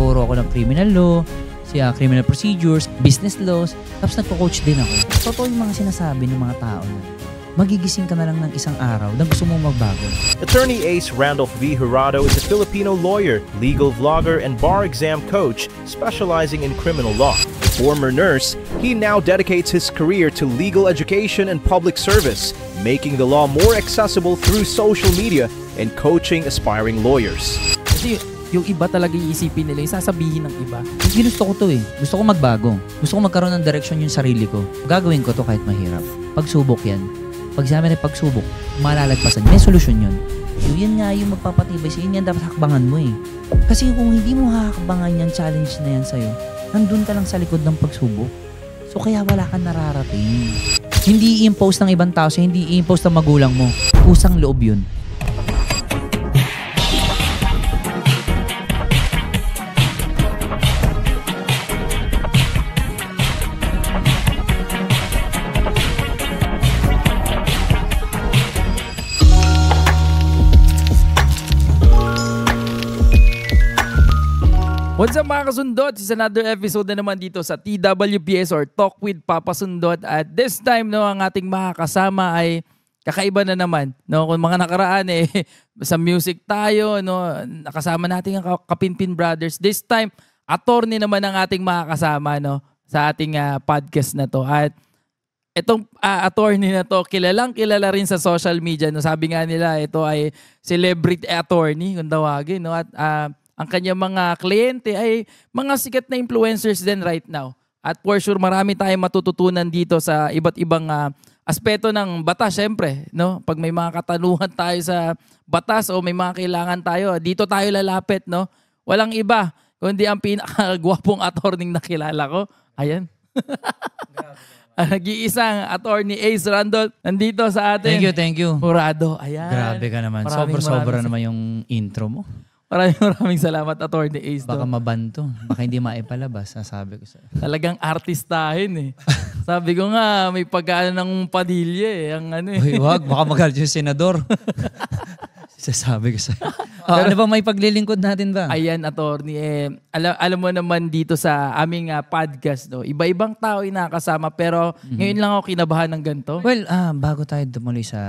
nagtuturo ako ng criminal law, criminal procedures, business laws, tapos nagko-coach din ako. Totoo yung mga sinasabi ng mga tao na magigising ka na lang ng isang araw na gusto mong magbago. Attorney Ace Randolph V. Jurado is a Filipino lawyer, legal vlogger, and bar exam coach specializing in criminal law. A former nurse, he now dedicates his career to legal education and public service, making the law more accessible through social media and coaching aspiring lawyers. Kasi yung iba talaga iisipin nila, yung sasabihin ng iba. Ginusto ko to eh. Gusto ko magbago. Gusto ko magkaroon ng direction yung sarili ko. Gagawin ko to kahit mahirap. Pagsubok yan. Pag sabi na pagsubok, malalagpasan. May solusyon yun. Yun nga yung magpapatibay sa'yo. Yun yan dapat hakbangan mo eh. Kasi kung hindi mo hakbangan yung challenge na yan sa'yo, nandun ka lang sa likod ng pagsubok. So kaya wala kang nararating. Hindi i-impose ng ibang tao, hindi i-impose ng magulang mo. Kusang loob yun. What's up mga kasundot? It's another episode na naman dito sa TWPS or Talk with Papa Sundot. At this time, no, ang ating makakasama ay kakaiba na naman. No? Kung mga nakaraan, sa music tayo, no? Nakasama natin ang Kapinpin Brothers. This time, attorney naman ang ating makakasama, no? Sa ating podcast na to. At itong attorney na to, kilala rin sa social media. No? Sabi nga nila, ito ay celebrity attorney, kung tawagin. No? At ang kanyang mga kliyente ay mga sikat na influencers din right now. At for sure, marami tayong matututunan dito sa iba't ibang aspeto ng batas, syempre. No? Pag may mga katanungan tayo sa batas o may mga kailangan tayo, dito tayo lalapit. No? Walang iba, kundi ang pinakagwapong attorney na kilala ko. Ayan. Nag-iisang attorney Ace Randolph nandito sa atin. Thank you. Jurado. Ayan. Grabe ka naman. Sobra naman yung intro mo. Maraming salamat, Attorney Ace. Baka mabanto. Baka hindi maipalabas, sabi ko sa'yo. Talagang artistahin eh. Sabi ko nga, may pagkaan ng Padilla eh. Ang ano eh. Uy, wag. Baka magalit yung senador. Sasabi ko sa'yo. Ano ba may paglilingkod natin ba? Ayan, Attorney. Alam mo naman dito sa aming podcast, no? Iba-ibang tao yung nakakasama pero ngayon lang ako kinabahan ng ganito. Well, bago tayo tumuloy sa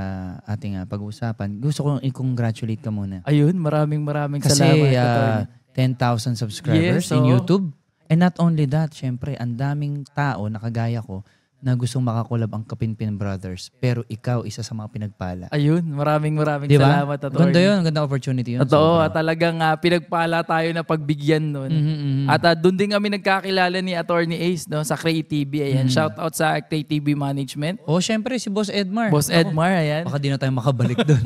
ating pag-uusapan, gusto kong i-congratulate ka muna. Ayun, maraming Kasi, salamat. 10,000 subscribers Yes, in YouTube. And not only that, syempre, ang daming tao na kagaya ko na gustong makakulab ang Kapinpin Brothers. Pero ikaw, isa sa mga pinagpala. Ayun, maraming diba? salamat, Attorney. Ganda yun, ganda opportunity yun. Totoo, talagang pinagpala tayo na pagbigyan nun. At doon din kami nagkakilala ni Attorney Ace, no, sa Creative. Ayan, shout out sa Creative Management. Oh, syempre si Boss Edmar. Boss Edmar, ayan. Baka di na tayo makabalik doon.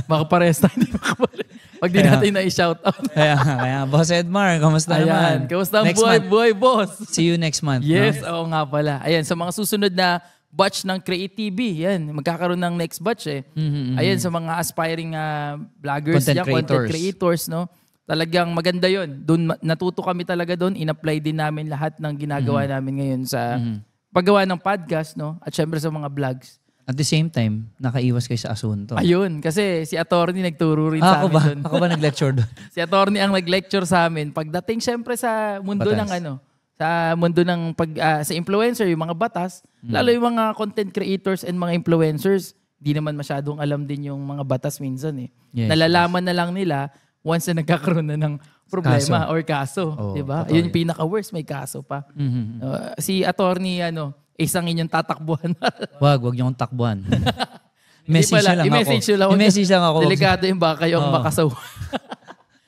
Baka pares tayo hindi makabalik. Pag di natin na i-shout out. kaya, Boss Edmar, kamusta naman? Kamusta ang buhay, boss? See you next month. Yes, no? oo nga pala. Ayan, sa mga susunod na batch ng Creative, yan, magkakaroon ng next batch eh. Ayan, sa mga aspiring vloggers, content creators, no? Talagang maganda yon. Doon natuto kami talaga doon. In-apply din namin lahat ng ginagawa namin ngayon sa paggawa ng podcast, no? At syempre sa mga vlogs. At the same time, nakaiwas kayo sa asunto. Ayun, kasi si attorney nagturo rin sa amin doon. Ako ba nag-lecture doon? Si attorney ang nag-lecture sa amin. Pagdating syempre sa mundo batas. ng sa mundo ng sa influencer, yung mga batas, lalo yung mga content creators and mga influencers, di naman masyadong alam din yung mga batas minsan eh. Yes, Nalalaman na lang nila once na nagkakaroon na ng problema or kaso. Diba? Yun yung pinaka-worst, may kaso pa. Si attorney, isang inyong tatakbuhan. wag niyo akong takbuhan. I-message lang ako. Delikado yung baka kayo ang makasaw.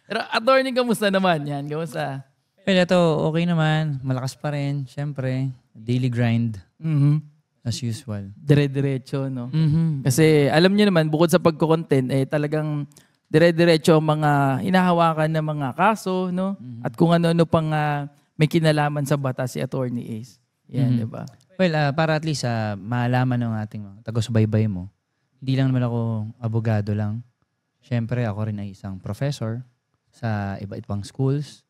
Pero attorney, kamusta naman yan? Kamusta? Well, ito, okay naman. Malakas pa rin. Siyempre, daily grind. As usual. Dire-diretso, no? Kasi alam niyo naman, bukod sa pagko-content, talagang dire-diretso ang mga hinahawakan na mga kaso, no? At kung ano-ano pang may kinalaman sa batas si Attorney Ace. Yan, di ba? Well, para at least maalaman ng ating mga taga-subaybay mo, hindi lang naman ako abogado lang. Siyempre, ako rin ay isang professor sa iba't ibang schools.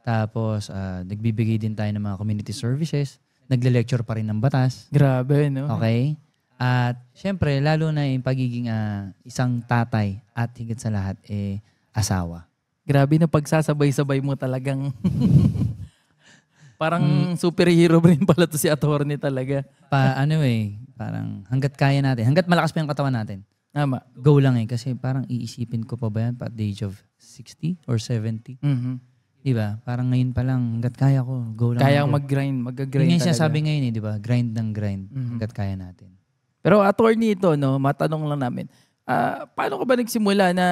Tapos, nagbibigay din tayo ng mga community services. Nagle-lecture pa rin ng batas. Grabe, no? Okay? At siyempre, lalo na yung pagiging isang tatay at higit sa lahat, asawa. Grabe na pagsasabay-sabay mo talagang. Parang superhero rin pala to si attorney talaga. Parang hanggat kaya natin, hanggat malakas pa yung katawan natin. Tama. Go lang kasi parang iisipin ko pa ba yan at the age of 60 or 70? Diba? Parang ngayon pa lang, hanggat kaya ko, go lang. Kaya ako. mag-grind Yun yung talaga. sinasabi ngayon diba? Grind ng grind, hanggat kaya natin. Pero attorney ito, no, matanong lang namin. Paano ka ba nagsimula na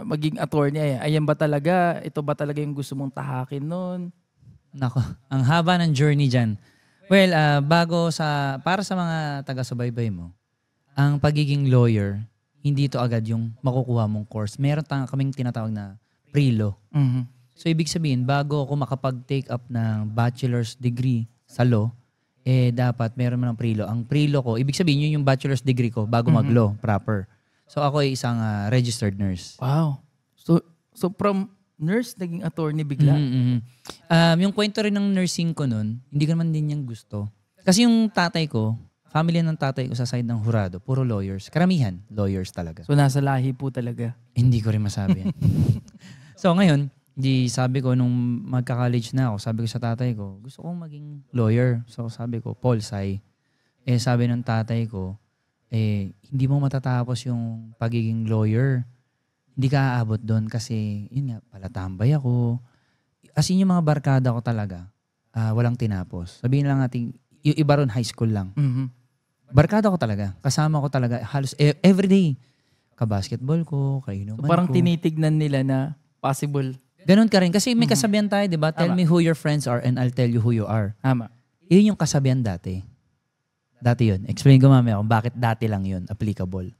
maging attorney? Ayan ba talaga? Ito ba talaga yung gusto mong tahakin nun? Nako, ang haba ng journey dyan. Well, para sa mga taga-subaybay mo, ang pagiging lawyer, hindi ito agad yung makukuha mong course. Meron kaming tinatawag na pre-law. So, ibig sabihin, bago ako makapag-take up ng bachelor's degree sa law, dapat meron mo ng pre-law. Ang pre-law ko, ibig sabihin, yun yung bachelor's degree ko bago mag-law proper. So, ako ay isang registered nurse. Wow. So from nurse, naging attorney bigla? Yung kwento rin ng nursing ko nun, hindi ko naman din yung gusto. Kasi yung tatay ko, family ng tatay ko sa side ng Jurado, puro lawyers. Karamihan, lawyers talaga. So nasa lahi po talaga? Hindi ko rin masabi yan. So ngayon, sabi ko nung magka-college na ako, sabi ko sa tatay ko, gusto kong maging lawyer. So sabi ko, Pol Sci. Sabi ng tatay ko, hindi mo matatapos yung pagiging lawyer. Hindi ka aabot doon kasi, yun nga, palatambay ako. As in yung mga barkada ko talaga, walang tinapos. Sabihin lang natin, yung iba ron high school lang. Barkada ko talaga. Kasama ko talaga halos everyday. Ka-basketball ko, kainuman ko. So parang tinitignan nila na possible. Ganun ka rin. Kasi may kasabihan tayo, di ba? Tell me who your friends are and I'll tell you who you are. Tama. Yun yung kasabihan dati. Dati yun. Explain ko mamaya kung bakit dati lang yun applicable.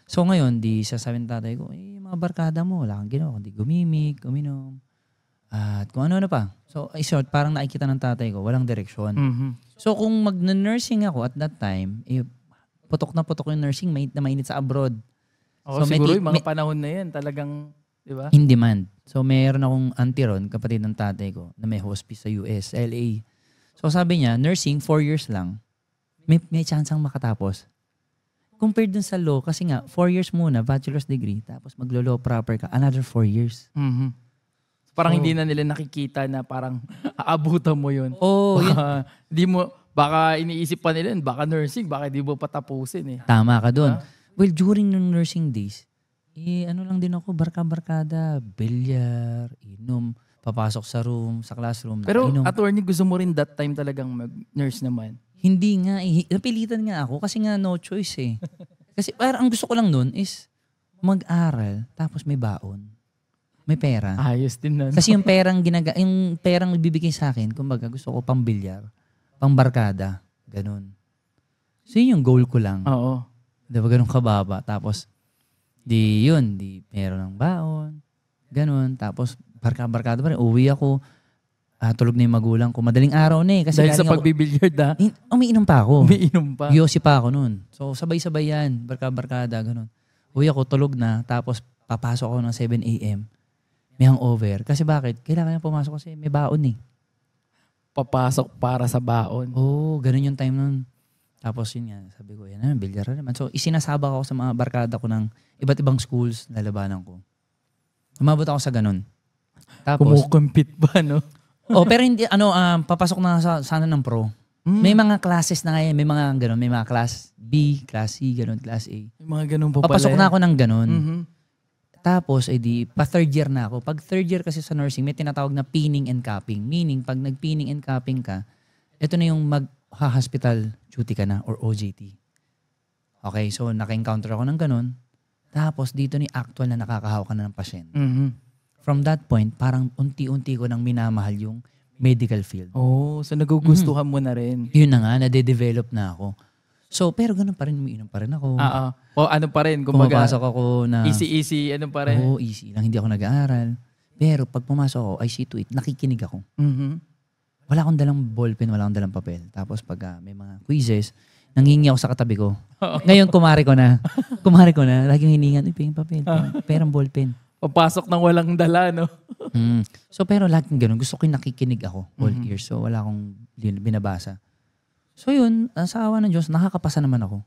So ngayon, sasabihin ng tatay ko, mga barkada mo, wala kang ginawa. Kundi gumimik, uminom, at kung ano pa. So, short, parang nakikita ng tatay ko, walang direksyon. So kung mag-nursing ako at that time, putok na putok yung nursing, mainit na mainit sa abroad. So siguro yung mga panahon na yan, talagang, di ba? In demand. So meron akong auntie ron, kapatid ng tatay ko, na may hospice sa US, LA. So sabi niya, nursing, 4 years lang, may chance ang makatapos. Compared dun sa law, kasi nga, 4 years muna, bachelor's degree, tapos maglo-law proper ka, another 4 years. Parang hindi na nila nakikita na parang aabutan mo yun. Baka iniisip pa nila, baka nursing, baka di mo patapusin eh. Tama ka dun. Well, during ng nursing days, ano lang din ako, barka-barkada, bilyar, inom, papasok sa room, sa classroom. Pero inom. attorney, gusto mo rin that time talagang mag-nurse naman? Hindi nga, napilitan nga ako kasi nga no choice eh. Kasi parang ang gusto ko lang nun is mag-aral tapos may baon. May pera. Ayos din na. No? Kasi yung perang ibibigay sa akin, kumbaga gusto ko pang bilyar, pang barkada, ganun. So yun yung goal ko lang. Oo. Diba ganun kababa. Tapos meron ng baon, ganun. Tapos barkada pa rin, uwi ako. Tulog na yung magulang ko. Madaling araw na eh. Kasi dahil sa pagbibilyard umiinom pa ako. Umiinom pa. Yosi pa ako nun. So sabay-sabay yan. Barkada, ganun. Uwi ako, tulog na. Tapos papasok ako ng 7 a.m. May hangover. Kasi bakit? Kailangan na pumasok kasi may baon eh. Papasok para sa baon. Oo, ganun yung time nun. Tapos yun nga, sabi ko, yan na, bilyar na naman. So isinasabak ako sa mga barkada ko ng iba't ibang schools na labanan ko. Umabot ako sa ganun. Tapos, kumukumpit ba, no? pero hindi, papasok na sana ng pro. May mga classes na ngayon, may mga ganun, may mga class B, class C, ganun, class A. May mga ganun pa pala. Papasok na ako ng ganun. Tapos, pa third year na ako. Pag third year kasi sa nursing, may tinatawag na pinning and capping. Meaning, pag nag-pinning and capping ka, ito na yung mag-hospital duty ka na or OJT. Okay, so naka-encounter ako ng ganun. Tapos, dito ni actual na nakakahawak ka na ng pasyente. From that point, parang unti-unti ko nang minamahal yung medical field. Oh, so nagugustuhan mo na rin. Yun na nga, nade-develop na ako. So, pero ganun pa rin, umiinom pa rin ako. O ano pa rin, kumbaga. Pumapasok ako na... Easy, ano pa rin. Oo, easy lang. Hindi ako nag-aaral. Pero pag pumasok ako, I see to it, nakikinig ako. Wala akong dalang ballpen, wala akong dalang papel. Tapos pag may mga quizzes, nangingi ako sa katabi ko. Ngayon, kumari ko na. Laging hiningan, pingin papel, perang ballpen. Papasok ng walang dala, no? So, pero laging ganun. Gusto ko yung nakikinig ako all years. So, wala akong binabasa. So, yun, sa awa ng Diyos, nakakapasa naman ako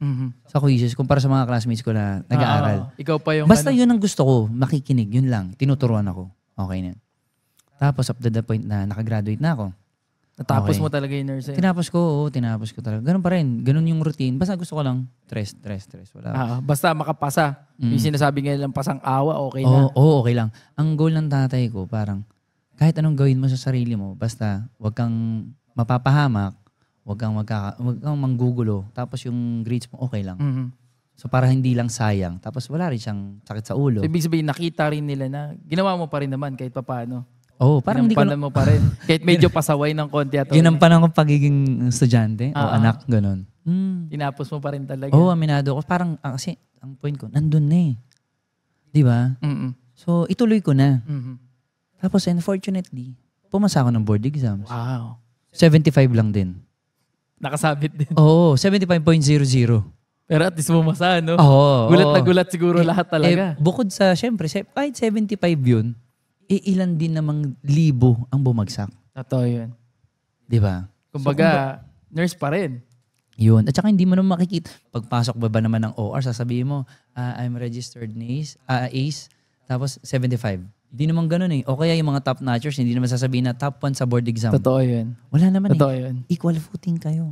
sa quizzes kumpara sa mga classmates ko na nag-aaral. Ikaw pa yung Basta yun ang gusto ko, makikinig. Yun lang. Tinuturuan ako. Okay na. Tapos up to the point na nakagraduate na ako. Natapos Okay. mo talaga yung nursing. Tinapos ko talaga. Ganun pa rin. Ganun yung routine. Basta gusto ko lang, stress. Wala. Basta makapasa. Yung sinasabi nga lang pasang awa, okay Oo, na. okay lang. Ang goal ng tatay ko, parang kahit anong gawin mo sa sarili mo, basta wag kang mapapahamak, wag kang manggugulo, tapos yung grades mo okay lang. Mhm. So para hindi lang sayang, tapos wala rin siyang sakit sa ulo. So, ibig sabihin, nakita rin nila na ginawa mo pa rin naman kahit papaano. Oo, parang hindi ko Ginampanan mo pa rin. Kahit medyo pasaway ng konti at ginampanan ko pagiging estudyante o anak, ganun. tinapos mo pa rin talaga. Oo, aminado ko. Parang, kasi, ang point ko, nandun na eh. Di ba? Mm-mm. So, ituloy ko na. Mhm. Tapos, unfortunately, pumasa ako ng board exams. Wow. 75 lang din. Nakasabit din. Oo, 75.00. Pero at least bumasa, no? Oo. Gulat na gulat siguro lahat talaga. Bukod sa, syempre, kahit 75 yun, ilan din namang libo ang bumagsak. Totoo yun. Di ba? Kumbaga, nurse pa rin. Yun. At saka hindi mo naman makikita. Pagpasok ba naman ng OR, sasabihin mo, I'm registered ACE, tapos 75. Hindi naman ganun eh. O kaya yung mga top notchers, hindi naman sasabihin na top 1 sa board exam. Totoo yun. Wala naman Totoo eh. yun. Equal footing kayo.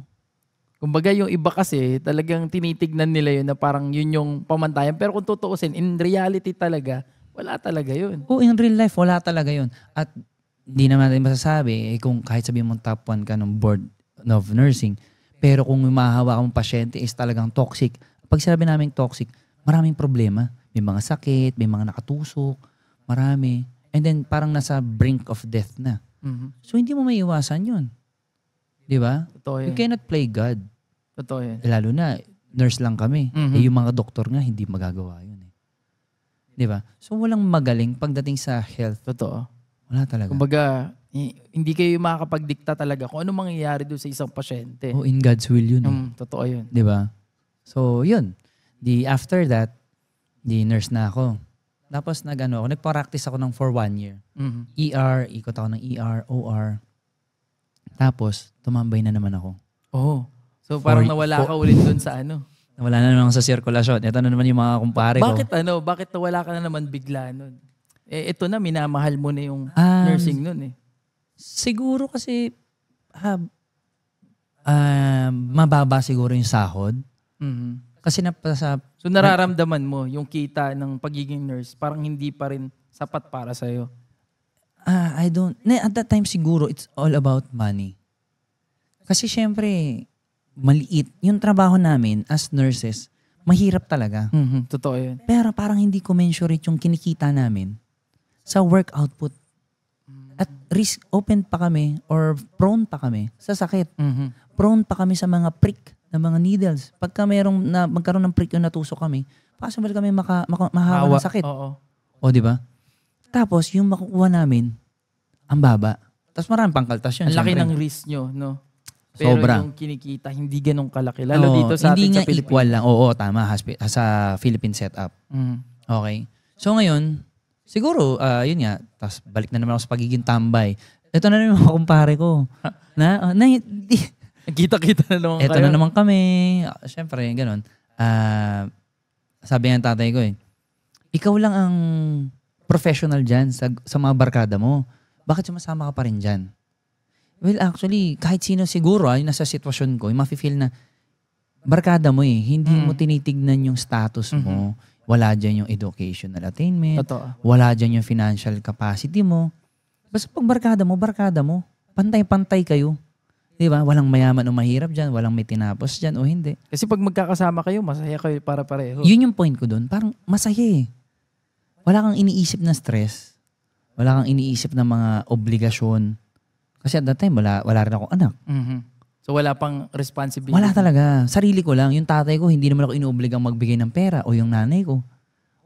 Kumbaga yung iba kasi, talagang tinitignan nila yun na parang yun yung pamantayan. Pero kung tutuusin, in reality talaga, wala talaga yun. Oo, in real life, wala talaga yun. At hindi naman natin masasabi kung kahit sabihin mong top 1 ka ng board of nursing, pero kung yung mahahawa kang pasyente is talagang toxic. Pag sinabi namin toxic, maraming problema. May mga sakit, may mga nakatusok, marami. And then parang nasa brink of death na. Mhm. So hindi mo maiiwasan yun. Di ba? Totoo You yun. cannot play God. Totoo yun. Lalo na, nurse lang kami. Mhm. Yung mga doktor nga, hindi magagawa yun. Di ba? So walang magaling pagdating sa health. Totoo. Wala talaga. Kumbaga, hindi kayo makakapagdikta talaga kung ano mangyayari doon sa isang pasyente. Oh, in God's will yun. Totoo yun. Di ba? So, yun. After that, nurse na ako. Tapos nagpa-practice ako for 1 year. Mhm. ER, ikot ako ng ER, OR. Tapos, tumambay na naman ako. Oh. So parang nawala ka ulit doon sa ano. Wala na naman sa sirkulasyon. Ito na naman yung mga kumpare ko. Bakit nawala ka na naman bigla nun? Ito na, minamahal mo na yung Um, nursing nun eh. Siguro kasi, mababa siguro yung sahod. Mhm. Kasi So nararamdaman mo yung kita ng pagiging nurse, parang hindi pa rin sapat para sa'yo. At that time siguro, it's all about money. Kasi syempre, maliit. Yung trabaho namin as nurses, mahirap talaga. Mhm. Totoo yun. Pero parang hindi commensurate yung kinikita namin sa work output. At risk open pa kami or prone pa kami sa sakit. Mhm. Prone pa kami sa mga prick na mga needles. Pagka magkaroon ng prick yung natusok kami, possible kami mahawa ng sakit. Oo. O, di ba? Tapos, yung makukuha namin, ang baba. Tapos marami pang kaltas yun. Ang laki syempre. ng risk nyo, no? Pero Sobra. yung kinikita, hindi ganun kalaki. Lalo Oo, dito sa hindi atin nga sa Pilipinas. equal lang. Oo, tama. Sa Philippine setup. Mhm. Okay. So ngayon, siguro, yun nga, tapos balik na naman ako sa pagiging tambay. Ito na naman yung mga kumpare ko. Kita-kita na naman Ito kayo. na naman kami. Siyempre, ganun. Sabi nga ng tatay ko ikaw lang ang professional dyan sa mga barkada mo. Bakit sumasama ka pa rin dyan? Well, actually, kahit sino siguro, yung nasa sitwasyon ko, yung mafe-feel na barkada mo hindi mo tinitignan yung status mo. Wala dyan yung educational attainment. Totoo. Wala dyan yung financial capacity mo. Basta pag barkada mo, pantay-pantay kayo. Di ba? Walang mayaman o mahirap dyan, walang may tinapos dyan o hindi. Kasi pag magkakasama kayo, masaya kayo para pareho. Yun yung point ko doon. Parang masaya eh. Wala kang iniisip na stress. Wala kang iniisip na mga obligasyon. Kasi at that time, wala rin akong anak. Mhm. So wala pang responsibility. Wala talaga. Sarili ko lang. Yung tatay ko, hindi naman ako inuobligang magbigay ng pera. O yung nanay ko.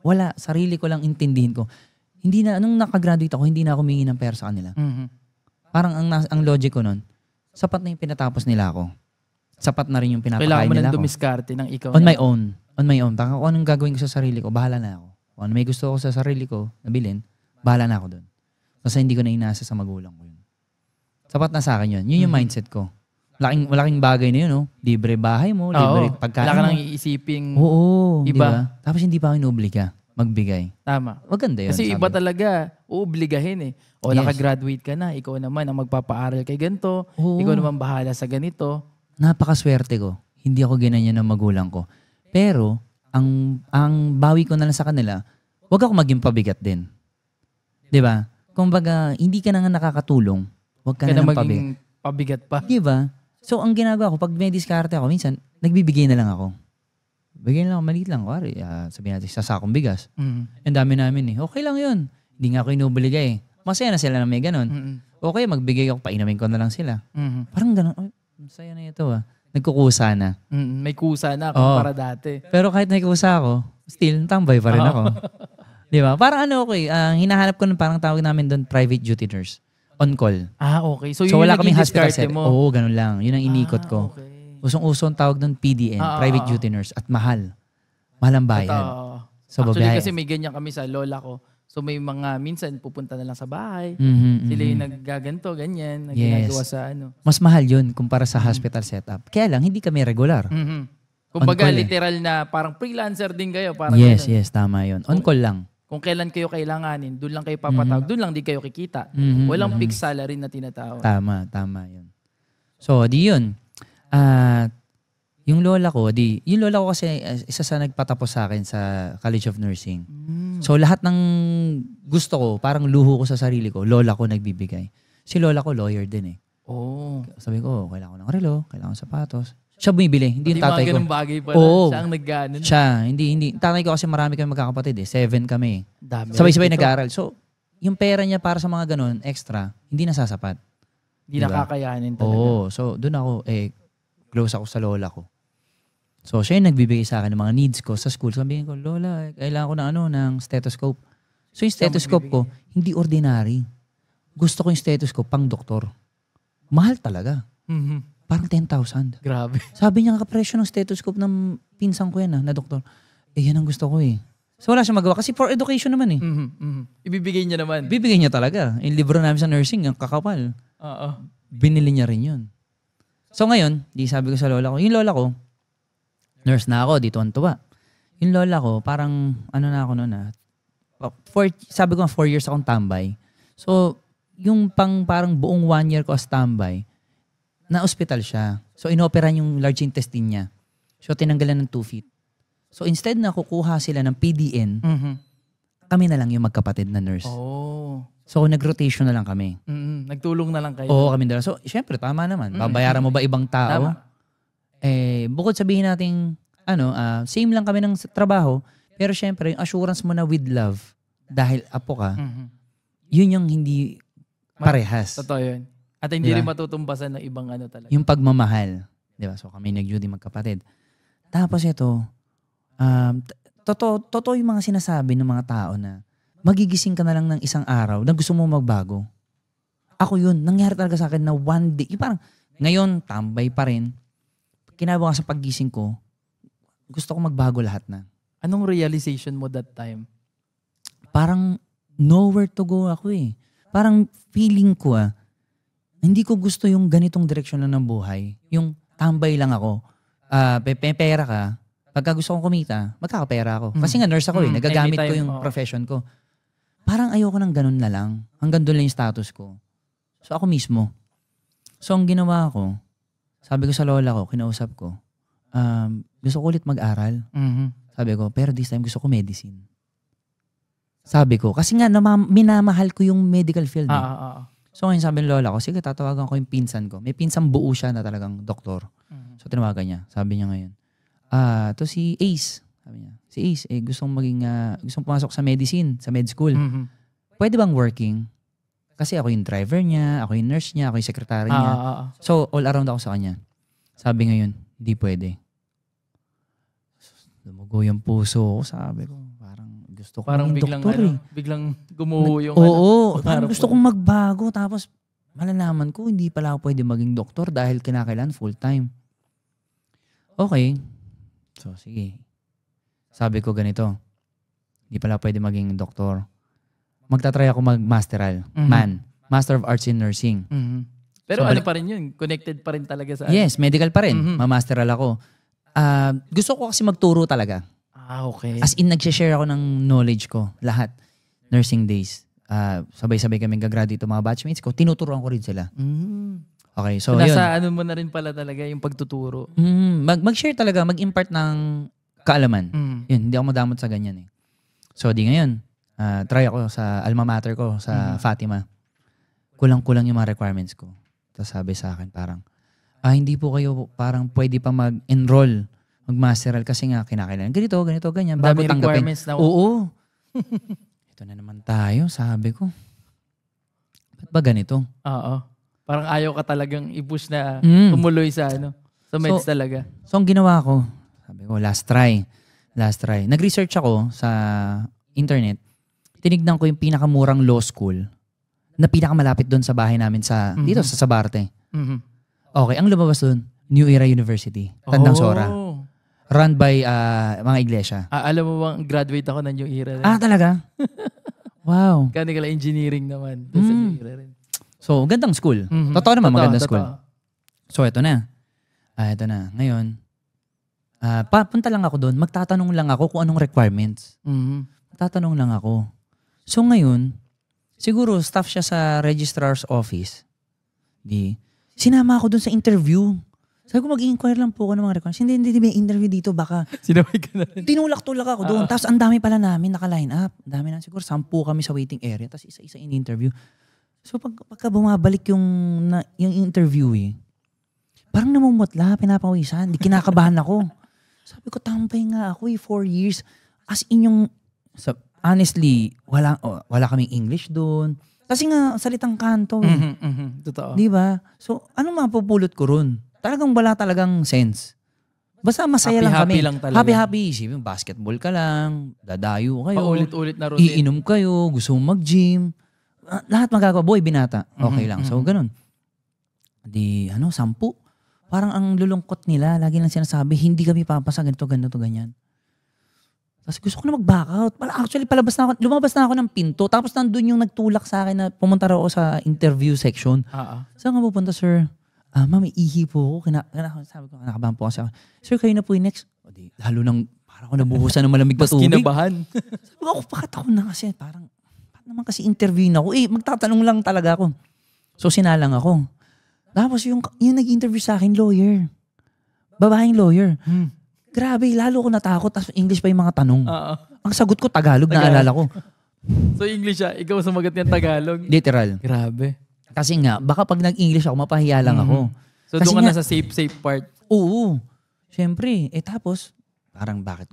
Wala. Sarili ko lang intindihin ko. Nung nakagraduate ako, hindi na ako humingi ng pera sa kanila. Mhm. Parang ang logic ko nun, sapat na yung pinatapos nila ako. Sapat na rin yung Kailangan pinapakain mo nila nang ako. dumiskarte ng ikaw. On my own. Taka kung anong gagawin ko sa sarili ko, bahala na ako. Kung ano may gusto ko sa sarili ko, nabilin, bahala na ako doon. Kasi hindi ko na inaasa sa magulang ko yun. Sapat na sa akin yun. Yun yung mindset ko. Malaking bagay na yun, no? Libre bahay mo, libre pagkain Wala ka mo. nang iisiping Oo, iba. diba? Tapos hindi pa ako inuobliga. magbigay. Tama. Maganda yun. Kasi sabi iba ko. talaga, uubligahin eh. O Yes. nakagraduate ka na, ikaw naman ang magpapaaral kay ganito, Oo. ikaw naman bahala sa ganito. Napakaswerte ko. Hindi ako ginanyan ng magulang ko. Pero, ang bawi ko na lang sa kanila, wag ako maging pabigat din. 'Di ba? Kumbaga, hindi ka na nga nakakatulong, wag ka Kaya na na lang pabigat. maging pabigat pa. 'Di ba? So, ang ginagawa ko, pag may diskarte ako, minsan, nagbibigay na lang ako. Bigay na lang ako, maliit lang. Kuwari, sabihin natin, sa sakong bigas. Mm. Ang dami namin eh. Okay lang yun. Hindi nga ako inubuligay. Masaya na sila na may ganun. Mm. Okay, magbigay ako, painamin ko na lang sila. Mm. Parang ganun, ay, masaya na ito Nagkukusa na. Mm. May kusa na Oo. kumpara dati. Pero kahit may kusa ako, still, tambay pa rin ako. Di ba? Parang okay, hinahanap ko ng parang tawag namin doon, private duty nurse. On call. Okay. So, So yun wala yung kaming naging hospital diskarte set. mo. Oo, ganun lang. Yun ang inikot ko. Okay. Usong-uso ang tawag doon, PDN, private duty nurse. At mahal. Mahal ang bayad. So, Actually, babae. kasi may ganyan kami sa lola ko. So, may mga, minsan pupunta na lang sa bahay. Mhm, Sila mhm. yung naggaganto, ganyan. Yes. Ginagawa sa ano. Mas mahal yun kumpara sa hospital setup. Kaya lang, hindi kami regular. Mhm. Kumbaga, On call eh. literal na parang freelancer din kayo. Parang Yes, ganun. yes, tama yun. On call lang. Kung kailan kayo kailanganin, doon lang kayo papatawag, doon lang di kayo kikita. Mhm, Walang mhm. fixed salary na tinatawag. Tama yun. So, di yun. Yung lola ko kasi isa sa nagpatapos sa akin sa College of Nursing. So, lahat ng gusto ko, parang luho ko sa sarili ko, lola ko nagbibigay. Si lola ko, lawyer din eh. Oh. Sabi ko, kailangan ko ng relo, kailangan ko ng sapatos. Siya bumibili, hindi yung Hindi mga tatay ko. ganung bagay pala. Oo. Siya ang nagganon. Siya, hindi. Tatay ko kasi marami kami magkakapatid eh. 7 kami. Dami Sabay-sabay rin ito. nag-aaral. So, yung pera niya para sa mga ganun, extra, hindi nasasapat. Hindi Diba? nakakayanin talaga. Oo. So, doon ako, close ako sa lola ko. So, siya yung nagbibigay sa akin ng mga needs ko sa school. Sabihin ko, lola, kailangan ko ng stethoscope. So, yung stethoscope ko, hindi ordinary. Gusto ko yung stethoscope pang doktor. Mahal talaga. Mhm. Parang 10,000. Grabe. Sabi niya, kapresyo ng stethoscope ng pinsang ko yan na doktor. Yan ang gusto ko eh. So, wala siya magawa. Kasi for education naman eh. Mhm, mhm. Ibibigay niya naman. Bibigay niya talaga. Yung libro namin sa nursing, yung kakapal. Oo. Binili niya rin yun. So ngayon, di sabi ko sa lola ko, yung lola ko, nurse na ako, dito ang tuwa. Yung lola ko, parang, ano na ako noon sabi ko 4 years akong tambay. So, yung parang buong 1 year ko as tambay, na-hospital siya. So, inoperan yung large intestine niya. So, tinanggalan ng 2 feet. So, instead na kukuha sila ng PDN, Mhm. kami na lang yung magkapatid na nurse. Oh. So, nag-rotation na lang kami. Mhm. Nagtulong na lang kayo. Oo, kami dalawa. So, syempre, tama naman. Babayaran mo ba ibang tao? Tama. Bukod sabihin natin, same lang kami ng trabaho, pero syempre, yung assurance mo na with love, dahil apo ka, Mhm. yun yung hindi parehas. Totoo yun. At hindi Diba? rin matutumbasan ng ibang ano talaga. Yung pagmamahal. Di ba? So, kami nag-Judy magkapatid. Tapos ito, totoo yung mga sinasabi ng mga tao na magigising ka na lang ng isang araw na gusto mo magbago. Ako yun. Nangyari talaga sa akin na one day. Yung parang, ngayon, tambay pa rin. Kinabukasan sa paggising ko, gusto ko magbago lahat na. Anong realization mo that time? Parang nowhere to go ako eh. Parang feeling ko hindi ko gusto yung ganitong direksyon lang ng buhay. Yung tambay lang ako. Pera ka. Pagka gusto kong kumita, magkakapera ako. Kasi nga nurse ako eh. Nagagamit ko Anytime, yung oo. profession ko. Parang ayoko ng ganun na lang. Hanggang doon lang yung status ko. So ako mismo. So ang ginawa ko, sabi ko sa lola ko, kinausap ko, gusto ko ulit mag-aral. Mhm. Sabi ko, pero this time gusto ko medicine. Sabi ko, kasi nga minamahal ko yung medical field. Eh. So ngayon sabi ng lola ko, sige tatawagan ko yung pinsan ko. May pinsang buo siya na talagang doktor. Mhm. So tinawagan niya. Sabi niya ngayon, to si Ace. Sabi niya, si Ace, gustong pumasok sa medicine, sa med school. Mhm. Pwede bang working? Kasi ako yung driver niya, ako yung nurse niya, ako yung secretary niya. So all around ako sa kanya. Sabi ngayon, hindi pwede. Lumugo yung puso ko. Sabi ko, parang gusto ko Parang maging biglang doktor eh. biglang gumuho yung Oo, parang pangarap gusto mo. kong magbago. Tapos malalaman ko, hindi pala ako pwede maging doktor dahil kinakailangan full-time. Okay. So, sige. Sabi ko ganito, hindi pala pwede maging doktor. Magtatry ako mag-masteral. Master of Arts in Nursing. Mhm. Pero So, ano pa rin yun? Connected pa rin talaga sa Yes, medical pa rin. Mhm. Ma-masteral ako. Gusto ko kasi magturo talaga. Okay. As in, nag-share ako ng knowledge ko. Lahat. Nursing days. Sabay-sabay kami gagraduate mga batchmates ko. Tinuturuan ko rin sila. Okay, so yun. Nasa ano mo na rin pala talaga yung pagtuturo. Mag-share talaga, mag-impart ng kaalaman. Yun, hindi ako madamot sa ganyan eh. So di ngayon, try ako sa alma mater ko, sa Fatima. Kulang-kulang yung mga requirements ko. Tapos sabi sa akin parang, hindi po kayo parang pwede pa mag-enroll, mag-masteral kasi nga kinakailangan. Ganito, ganyan. Bago Daming tanggapin. requirements na. Oo. Ito na naman tayo, sabi ko. Ba't ba ganito? Oo. Parang ayaw ka talagang i-push na tumuloy sa sa meds talaga. So, ang ginawa ko, sabi ko, last try. Nag-research ako sa internet. Tinignan ko yung pinakamurang law school na pinakamalapit doon sa bahay namin dito sa Sabarte. Okay, ang lumabas doon, New Era University, Tandang Sora. Run by mga iglesia. Alam mo bang graduate ako ng New Era? Talaga? Wow. Mechanical engineering naman. Sa New Era rin. So, gandang school. Totoo naman, magandang school. So, ito na. Ngayon, papunta lang ako doon. Magtatanong lang ako kung anong requirements. Magtatanong lang ako. So, ngayon, siguro staff siya sa registrar's office. Sinama ako doon sa interview. Sabi ko, mag-i-inquire lang po ako ng mga requirements. Hindi may interview dito. Baka sinaway ka na rin. Tinulak-tulak ako doon. Tapos ang dami pala namin naka-line up. Ang dami na siguro 10 kami sa waiting area. Tapos isa-isa in-interview. So pagka bumabalik yung interviewee, parang namumutla, pinapawisan. Di kinakabahan ako. Sabi ko, tambay nga ako 4 years. As in yung, honestly, wala kaming English doon. Kasi nga, salitang kanto. Totoo. Di ba? So, anong mapupulot ko ron? Talagang wala talagang sense. Basta masaya lang kami. Lang talaga. Happy. Isipin, basketball ka lang, dadayo kayo. Paulit-ulit na routine. Iinom kayo, gusto mong mag-gym. Lahat magagawa. Boy, binata. Okay lang. So, ganun. 10. Parang ang lulungkot nila. Lagi lang sinasabi, hindi kami papasa, ganito, ganyan. Tapos gusto ko na mag-back out. Actually, lumabas na ako ng pinto. Tapos nandun yung nagtulak sa akin na pumunta raw ako sa interview section. Saan nga pupunta, sir? Ma'am, may ihi po ako. Sabi ko, nakabahan po kasi ako. Sir, kayo na po yung next. Halo nang, parang ako nabuhusan ng malamig na tubig. Kinabahan. Sabi ko, bakit ako na kasi? Parang, bakit naman kasi interview na ako? Magtatanong lang talaga ako. So, sinalang ako. Tapos yung nag-interview sa akin, lawyer. Babaeng lawyer. Grabe, lalo ko natakot. Tapos English pa yung mga tanong. Ang sagot ko, Tagalog. Naalala ko. So, English siya. Ikaw sumagot niyan Tagalog. Literal. Grabe. Kasi nga, baka pag nag-English ako, mapahiya lang ako. So doon ka na sa safe part. Oo. Siyempre. Tapos, parang bakit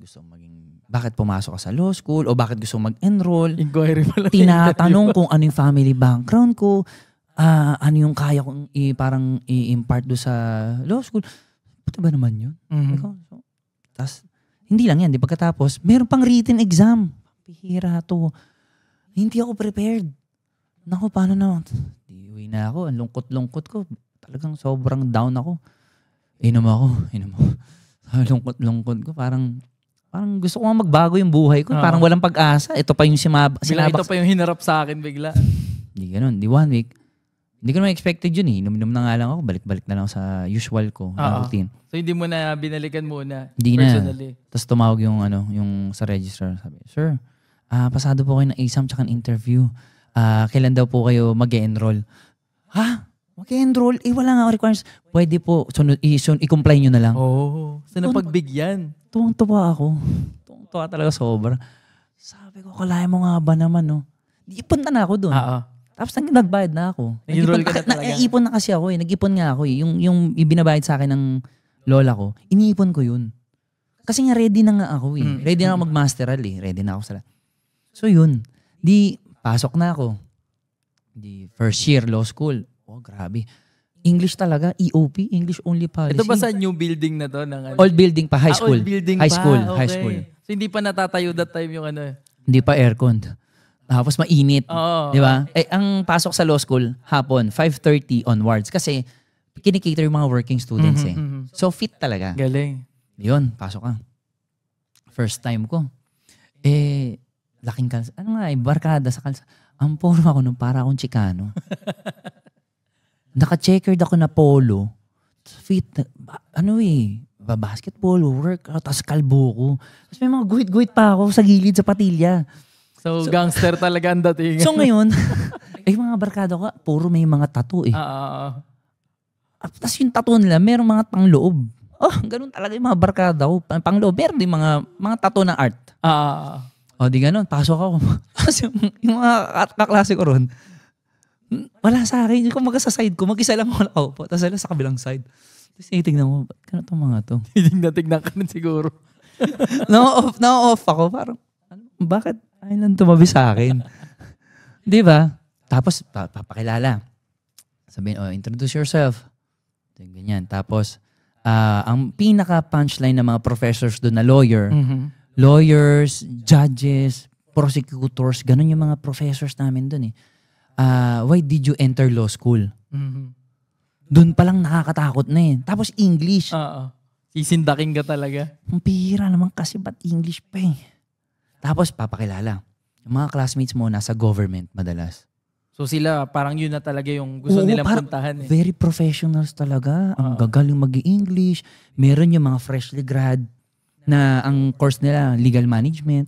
pumasok ka sa law school o bakit gusto mag-enroll. Inquiry pala. Tinatanong kung ano yung family background ko, ano yung kaya kong parang i-impart do sa law school. Puti ba naman yun? Tapos, hindi lang yan. Pagkatapos, meron pang written exam. Pihira to. Hindi ako prepared. Naku, paano na? Uwi na ako. Ang lungkot-lungkot ko. Talagang sobrang down ako. Inom ako. Lungkot-lungkot ko. Parang gusto ko nga magbago yung buhay ko. Parang walang pag-asa. Ito pa yung ito pa yung hinarap sa akin bigla. Hindi ganun. Di 1 week. Hindi ko naman expected yun eh. Inom na nga lang ako. Balik-balik na lang sa usual ko. Na routine. So hindi mo na binalikan muna? Hindi personally. Na. Tapos tumawag yung sa registrar. Sabi, sir, pasado po kayo ng exam tsaka interview. Kailan daw po kayo mag-e-enroll? Mag-e-enroll? Wala nga requirements. Pwede po, i-comply nyo na lang. So napagbigyan. Tuwang-tuwa ako. Tuwang-tuwa talaga sobra. Sabi ko, kalaya mo nga ba naman, no? Ipunta na ako doon. Tapos nagbayad na ako. Nag-enroll ka na talaga. Nag-ipon na kasi ako eh. Nag-ipon nga ako eh. Yung ibinabayad sa akin ng lola ko, iniipon ko yun. Kasi nga ready na nga ako eh. Ready na ako mag-masteral eh. Ready na ako sa lahat. So yun. Pasok na ako. First year, law school. Oh, grabe. English talaga, EOP, English only policy. Ito ba sa new building na to? Old building pa, high school. Old building high pa, school, okay. High school. So hindi pa natatayo that time yung Hindi pa aircon. Tapos mainit. Oo. Di ba? Ang pasok sa law school, hapon, 5:30 onwards. Kasi kinikater yung mga working students eh. So fit talaga. Galing. Yun, pasok ka. First time ko. Laking kalsa. Barkada sa kalsa. Ang forma ko nung para akong Chicano. Naka-checkered ako na polo. Fit. basketball, workout, tapos kalbo ko. Tapos may mga guhit-guhit pa ako sa gilid, sa patilya. So gangster talaga ang dating. So ngayon, mga barkada ko, puro may mga tattoo eh. Tapos yung tattoo nila, merong mga pangloob. Oh, ganun talaga yung mga barkada ko. Pangloob, meron din mga tattoo na art. O di ganun, pasok ako. Tapos yung mga kaklase ko ron, wala sa akin. Yung kumbaga sa side ko, mag-isa lang ako nakaupo. Tapos sila sa kabilang side. Tapos tingnan mo, ba't ka na itong mga to? Tignan ka na siguro. Na-off ako. Parang, bakit ayaw lang tumabi sa akin? Di ba? Tapos, papakilala. Sabihin, introduce yourself. Ganyan. Tapos, ang pinaka-punchline ng mga professors doon na lawyer, lawyers, judges, prosecutors, ganun yung mga professors namin doon eh. Why did you enter law school? Doon palang nakakatakot na eh. Tapos English. Sisindaking ka talaga. Ang pihira naman kasi ba't English pa eh. Tapos papakilala. Yung mga classmates mo nasa government madalas. So sila parang yun na talaga yung gusto nilang puntahan eh. Very professionals talaga. Ang gagaling mag-English. Meron yung mga freshly grad na ang course nila legal management,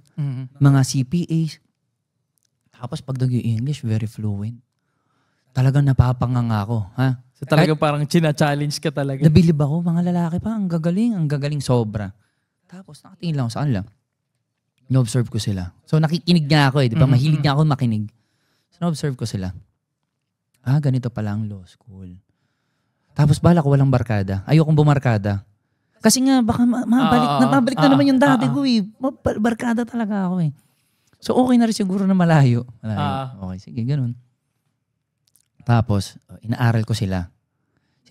mga CPAs. Tapos pag nag-English, very fluent. Talagang napapanganga ako. Ha? So talagang parang china-challenge ka talaga. Nabilib ako, mga lalaki pa, ang gagaling sobra. Tapos nakatingin lang ako sa kanila. No-observe ko sila. So nakikinig nga ako eh, di ba? Mahilig nga ako makinig. So no-observe ko sila. Ganito pala ang law school. Tapos bala ko walang barkada. Ayokong bumarkada. Kasi nga, baka mabalik na naman yung dati ko eh. Barkada talaga ako eh. So okay na rin siguro na malayo. Okay, sige, ganun. Tapos, inaaral ko sila.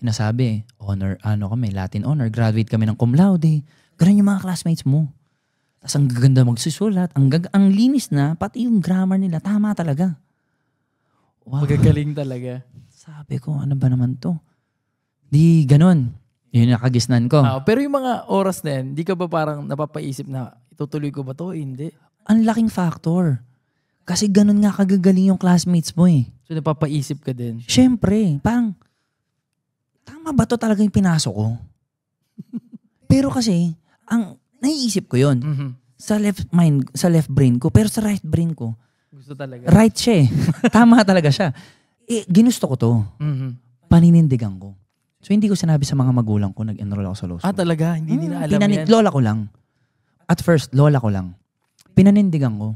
Sinasabi, kami, Latin honor, graduate kami ng cum laude. Ganun yung mga classmates mo. Tapos ang gaganda magsusulat, ang linis na, pati yung grammar nila, tama talaga. Wow. Magagaling talaga. Sabi ko, ano ba naman to? Di, ganun. Yun yung nakagisnan ko. Pero yung mga oras na yan, di ka ba parang napapaisip na, itutuloy ko ba to? Hindi. Ang laking factor. Kasi ganun nga kagagaling yung classmates mo eh. So napapaisip ka din? Siyempre, parang, tama ba to talaga yung pinasok ko? Pero kasi, ang naiisip ko yun. Sa left brain ko, pero sa right brain ko, gusto talaga. Right siya eh. Tama talaga siya. Ginusto ko to. Paninindigan ko. So hindi ko sinabi sa mga magulang ko, nag-enroll ako sa law school. Talaga? Hindi nila alam yan? Lola ko lang. At first, lola ko lang. Pinanindigan ko.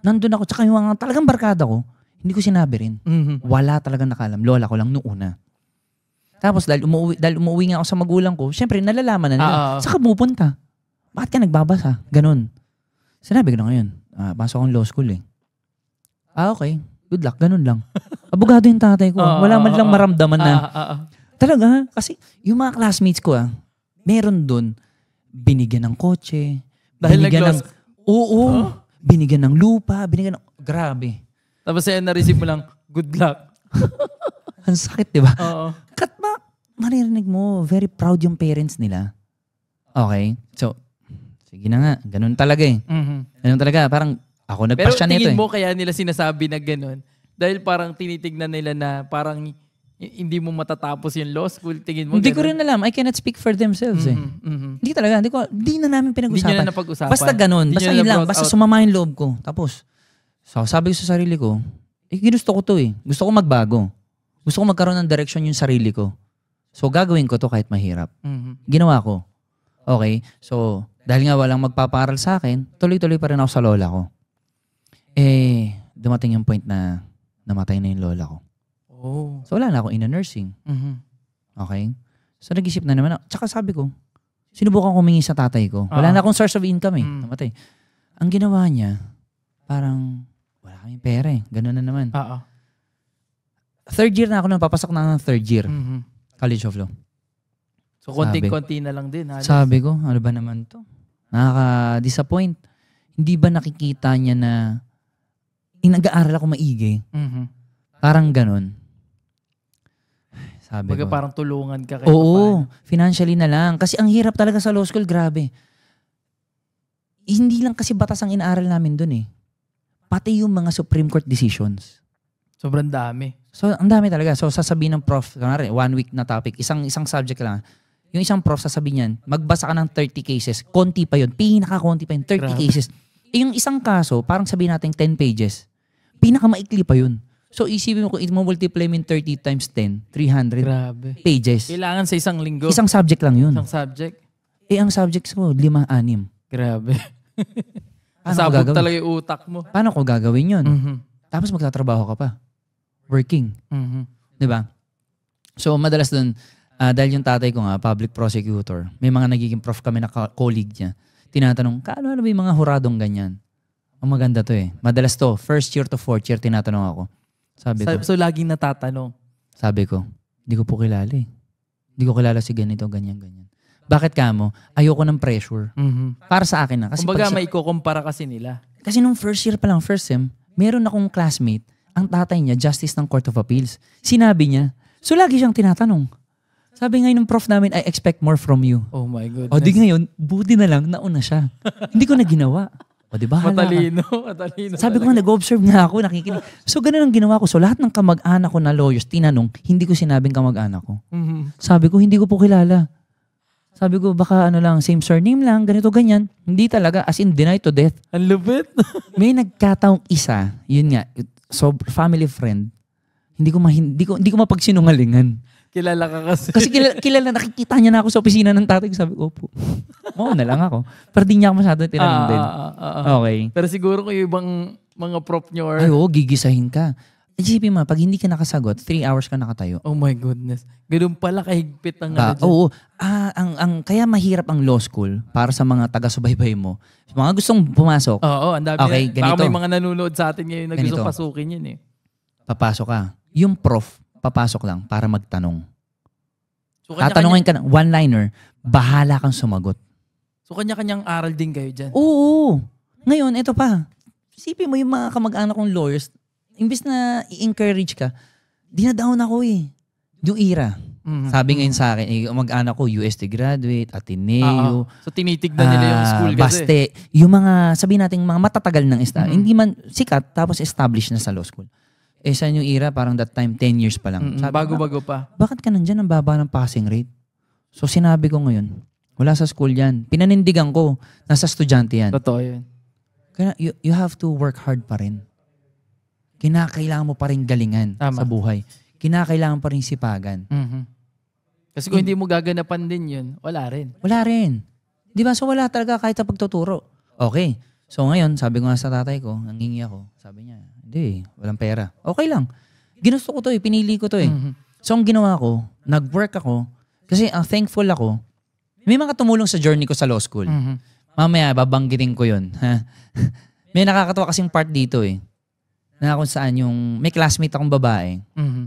Nandun ako, tsaka yung mga talagang barkada ko, hindi ko sinabi rin. Wala talagang nakalam. Lola ko lang noong una. Tapos dahil umuwi nga ako sa magulang ko, syempre nalalaman na nila. Saka pupunta. Bakit ka nagbabasa? Ganon. Sinabi ko na ngayon, pasok akong law school eh. Okay. Good luck. Ganon lang. Abogado yung tatay ko. Wala man lang maramdaman na. Talaga, kasi yung mga classmates ko meron dun, binigyan ng kotse, binigyan ng, binigyan ng lupa, binigyan ng, grabe. Tapos sa'yo na-receive mo lang, good luck. Ang sakit, di ba? Kat maririnig mo, very proud yung parents nila. Okay? So, sige na nga, ganun talaga eh. Ganun talaga, parang ako nagpasya nito eh. Pero tingin mo kaya nila sinasabi na ganun? Dahil parang tinitignan nila na parang hindi mo matatapos yung law school, tingin mo hindi ganun? Ko rin alam. I cannot speak for themselves eh. Hindi talaga. Hindi na namin pinag-usapan. Hindi nyo na napag-usapan. Basta ganun. Basta yun lang. Basta sumama yung loob ko. Tapos, so sabi ko sa sarili ko, ginusto ko to eh. Gusto ko magbago. Gusto ko magkaroon ng direction yung sarili ko. So gagawin ko to kahit mahirap. Ginawa ko. Okay? So, dahil nga walang magpaparal sa akin, tuloy-tuloy pa rin ako sa lola ko. Dumating yung point na namatay na yung lola ko. So wala na akong ina-nursing. Okay? So nag-isip na naman ako. Tsaka sabi ko, sinubukan ko humingi sa tatay ko. Wala na akong source of income eh. Namatay. Ang ginawa niya, parang wala kaming pera eh. Ganun na naman. Third year na ako nang papasok na ng third year. College of Law. So konti-konti na lang din. Halos. Sabi ko, ano ba naman to? Nakaka-disappoint. Hindi ba nakikita niya na nag-aaral ako maigi? Parang ganun. Sabi ko. Parang tulungan ka. Oo, financially na lang. Kasi ang hirap talaga sa law school, grabe. Hindi lang kasi batas ang inaaral namin dun eh. Pati yung mga Supreme Court decisions. Sobrang dami. So, ang dami talaga. So, sasabihin ng prof, kunwari, 1 week na topic, isang subject lang. Yung isang prof sasabihin niyan, magbasa ka ng 30 cases. Konti pa yun. Pinaka-konti pa yun. 30 Grabe. cases. Yung isang kaso, parang sabihin natin 10 pages. Pinaka-maikli pa yun. So isipin mo kung i-multiply mo yung 30 times 10, 300 Grabe. pages. Kailangan sa isang linggo. Isang subject lang yun. Isang subject. Ang subjects ko, 5-6. Grabe. Paano ko Sabog gagawin? talaga yung utak mo. Paano ko gagawin yun? Mhm. Tapos magtatrabaho ka pa. Working. Mhm. Di ba? So, madalas dun, dahil yung tatay ko nga, public prosecutor, may mga nagiging prof kami na colleague niya. Tinatanong, ano ba yung mga huradong ganyan? Ang maganda to eh. Madalas to, first year to fourth year, tinatanong ako. Sabi ko, So, laging natatanong. hindi ko po kilala eh. Hindi ko kilala si ganito, ganyan. Bakit kamo? Ayoko ng pressure. Mhm. Para sa akin na. Kasi Kumbaga, pag may ikukumpara kasi nila. kasi nung first year pa lang, first sem, meron akong classmate, ang tatay niya, justice ng Court of Appeals. Sinabi niya, so lagi siyang tinatanong. Sabi ngayon ng prof namin, I expect more from you. Oh my goodness. O di ngayon, buti na lang, nauna siya. Hindi ko na ginawa. O di ba? Matalino. Sabi ko nga, nag-observe nga ako, nakikinig. So ganun ang ginawa ko. So lahat ng kamag-anak ko na lawyers, tinanong, hindi ko sinabing kamag-anak ko. Mhm. Sabi ko, hindi ko po kilala. Sabi ko, baka same surname lang, ganito, ganyan. Hindi talaga, as in deny to death. Ang lupit. May nagkataong isa, yun nga, so family friend, hindi ko mapagsinungalingan. Kilala ka kasi. Kasi kilala, nakikita niya na ako sa opisina ng tatay ko. Sabi ko, opo. Oo na lang ako. Pero di niya ako masyado tinanong din. Okay. Pero siguro kung yung ibang mga prop nyo or... Ay, oo, gigisahin ka. Isipin mo, pag hindi ka nakasagot, 3 hours ka nakatayo. Oh my goodness. Ganun pala kahigpit ang ano dyan. Oo. Kaya mahirap ang law school para sa mga taga-subaybay mo. Mga gustong pumasok, Oo, ang dami. Okay, Baka ganito. may mga nanonood sa atin ngayon na gusto Ganito. pasukin yun eh. papasok ka. Yung prof, papasok lang para magtanong. So, Tatanungin ka na, one-liner, bahala kang sumagot. So kanya-kanyang aral din kayo dyan. Oo. Ngayon, ito pa. Isipin mo yung mga kamag-anak kong lawyers, imbis na i-encourage ka, dinadown ako eh. Yung era. Mhm. Sabi ngayon sa akin, mag-anak ko, UST graduate, Ateneo, So tinitignan nila yung school kasi. Baste, yung mga, sabihin natin, mga matatagal ng Mhm. hindi man sikat, tapos established na sa law school. Saan yung era, parang that time, 10 years pa lang. Sabi ko, Bago-bago pa. bakit ka nandyan ang baba ng passing rate? So sinabi ko ngayon, wala sa school yan. Pinanindigan ko, nasa estudyante yan. Totoo yun. Kaya you have to work hard pa rin. Kinakailangan mo pa rin galingan Tama. sa buhay. Kinakailangan pa rin sipagan. Mhm. Kasi kung hindi mo gaganapan din yun, wala rin. Wala rin. Di ba? So wala talaga kahit sa pagtuturo. Okay. So ngayon, sabi ko nga sa tatay ko, nangingi ako. Sabi niya, hindi, walang pera. Okay lang. Ginusto ko to eh, pinili ko to eh. Mhm. So ang ginawa ko, nag-work ako, kasi thankful ako, may mga tumulong sa journey ko sa law school. Mhm. Mamaya, babanggitin ko yun. Ha? May nakakatawa kasing part dito eh. Na kung saan yung, may classmate akong babae, Mhm.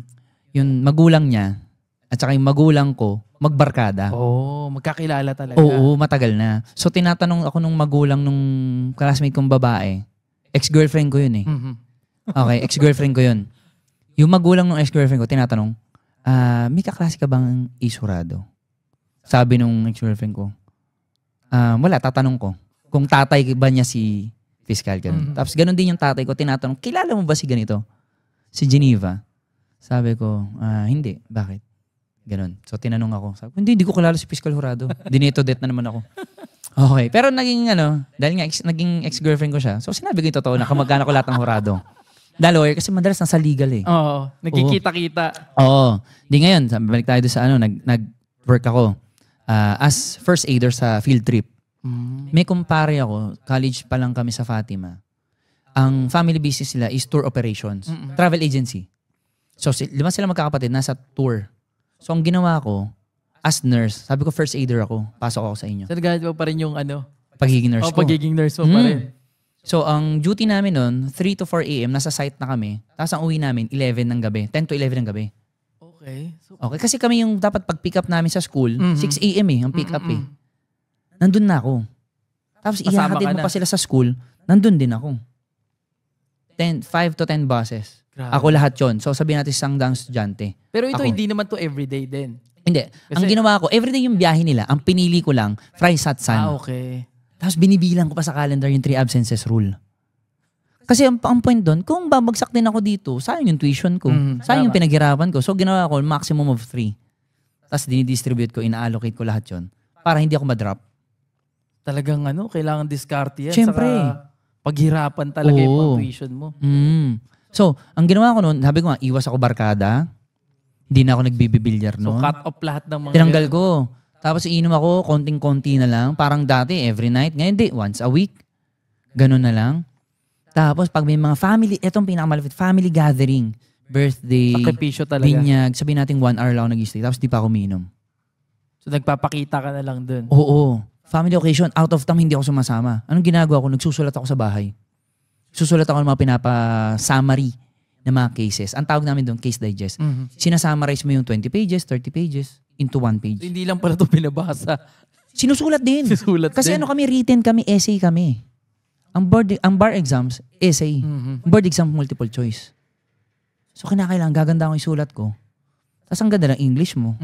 yung magulang niya, at saka yung magulang ko, magbarkada. Oh, magkakilala talaga. Oo, matagal na. So tinatanong ako nung magulang nung classmate kong babae, ex-girlfriend ko yun eh. Mhm. Okay, ex-girlfriend ko yun. Yung magulang ng ex-girlfriend ko, tinatanong, may kaklase ka bang isurado? Sabi nung ex-girlfriend ko, wala, tatanong ko. Kung tatay ba niya si Fiscal, ganun. Mhm. Tapos ganun din yung tatay ko, tinatanong, kilala mo ba si ganito? Si Geneva? Sabi ko, hindi. Bakit? Ganun. So tinanong ako. Sabi ko, hindi ko kilala si Fiscal Jurado. Dinito death na naman ako. Okay. Pero naging dahil nga naging ex-girlfriend ko siya, so sinabi ko yung totoo na kamag-anak ko lahat ng Jurado. Lawyer, kasi madalas nasa legal eh. Oo, nagkikita-kita. Oo. Di ngayon, balik tayo doon sa nag-work ako as first aider sa field trip. Mm. May kumpare ako, college pa lang kami sa Fatima. Ang family business nila is tour operations, travel agency. So, 5 sila magkakapatid, nasa tour. So, ang ginawa ko, as nurse, sabi ko first aider ako, pasok ako sa inyo. So, nagagawin mo pa rin yung Pagiging nurse ko. pagiging nurse mo pa rin. So, ang duty namin nun, 3 to 4 a.m., nasa site na kami. Tapos ang uwi namin, 11 ng gabi. 10 to 11 ng gabi. Okay. So, Okay, kasi kami yung dapat pag-pick up namin sa school, Mhm. 6 a.m. eh, ang pick up eh. Nandun na ako. Tapos Kasama ihahatid ka mo na. pa sila sa school, nandun din ako. 5 to 10 buses. grabe. Ako lahat yon. So sabihin natin isang daang estudyante. Pero ito Ako. hindi naman to everyday din. Hindi. Ang Kasi- ginawa ko, everyday yung biyahe nila, ang pinili ko lang, Friday, Saturday, Sunday. Okay. Tapos binibilang ko pa sa calendar yung 3 absences rule. Kasi ang point doon, kung babagsak din ako dito, sayang yung tuition ko. Mhm, Sayang yung tama. pinaghirapan ko. So ginawa ko, maximum of 3. Tapos dinidistribute ko, ina-allocate ko lahat yon para hindi ako ma-drop. Talagang kailangan diskarte yan. Siyempre. Saka paghirapan talaga yung Oo. tuition mo. So, ang ginawa ko noon, sabi ko nga, iwas ako barkada. Hindi na ako nagbibibilyar So, noon. cut off lahat ng mga... Tinanggal ko. Tapos iinom ako, konting-konti na lang. Parang dati, every night. Ngayon di, once a week. Ganun na lang. Tapos pag may mga family, etong pinakamalapit, family gathering, birthday, Sakripisyo talaga. binyag, sabihin natin 1 hour lang ako nag-stay. Tapos di pa ako uminom. So, nagpapakita ka na lang dun. Oo. Family occasion, out of town, hindi ako sumasama. Anong ginagawa ko? Nagsusulat ako sa bahay. Susulat ako ng mga pinapa-summary ng mga cases. Ang tawag namin doon, case digest. Sinasummarize mo yung 20 pages, 30 pages into 1 page. So, hindi lang pala ito binabasa. Sinusulat din. Sinusulat Kasi din. kami, written kami, essay kami. Ang bar exams, essay. Ang board exam, multiple choice. So, kinakailangan, gaganda ko yung sulat ko. Tapos ang ganda ng English mo.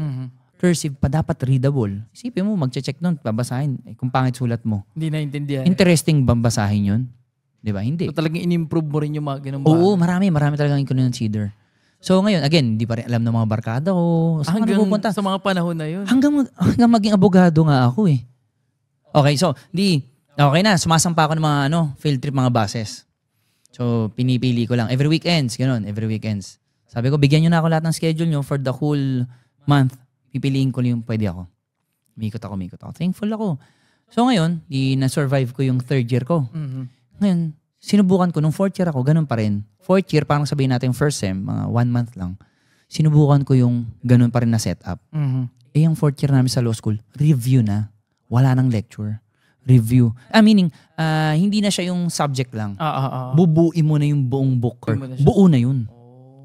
Cursive pa, dapat readable. Isipin mo, magche-check nun, babasahin. Kung pangit sulat mo. Hindi naintindihan. Interesting bang basahin yun? Di ba? Hindi. So, talagang in-improve mo rin yung mga ganun Oo, marami talagang i-consider. So ngayon, again, hindi pa rin alam ng mga barkada ko. Saan ka pupunta? Sa mga panahon na yun. Hanggang maging abogado nga ako eh. Okay, so, okay na, sumasampa ako ng mga field trip, mga buses. So, pinipili ko lang. Every weekends, gano'n, every weekends. Sabi ko, bigyan nyo na ako lahat ng schedule nyo for the whole month. Pipiliin ko lang yung pwede ako. Mikot ako. Thankful ako. So ngayon, na-survive ko yung 3rd year ko. Ngayon, sinubukan ko, nung 4th year ako, ganun pa rin. 4th year, parang sabihin natin first sem, mga 1 month lang. Sinubukan ko yung ganun pa rin na setup. Eh, yung 4th year namin sa law school, review na. Wala nang lecture. Review. Meaning, hindi na siya yung subject lang. Bubuin mo na yung buong book. Buo na yun.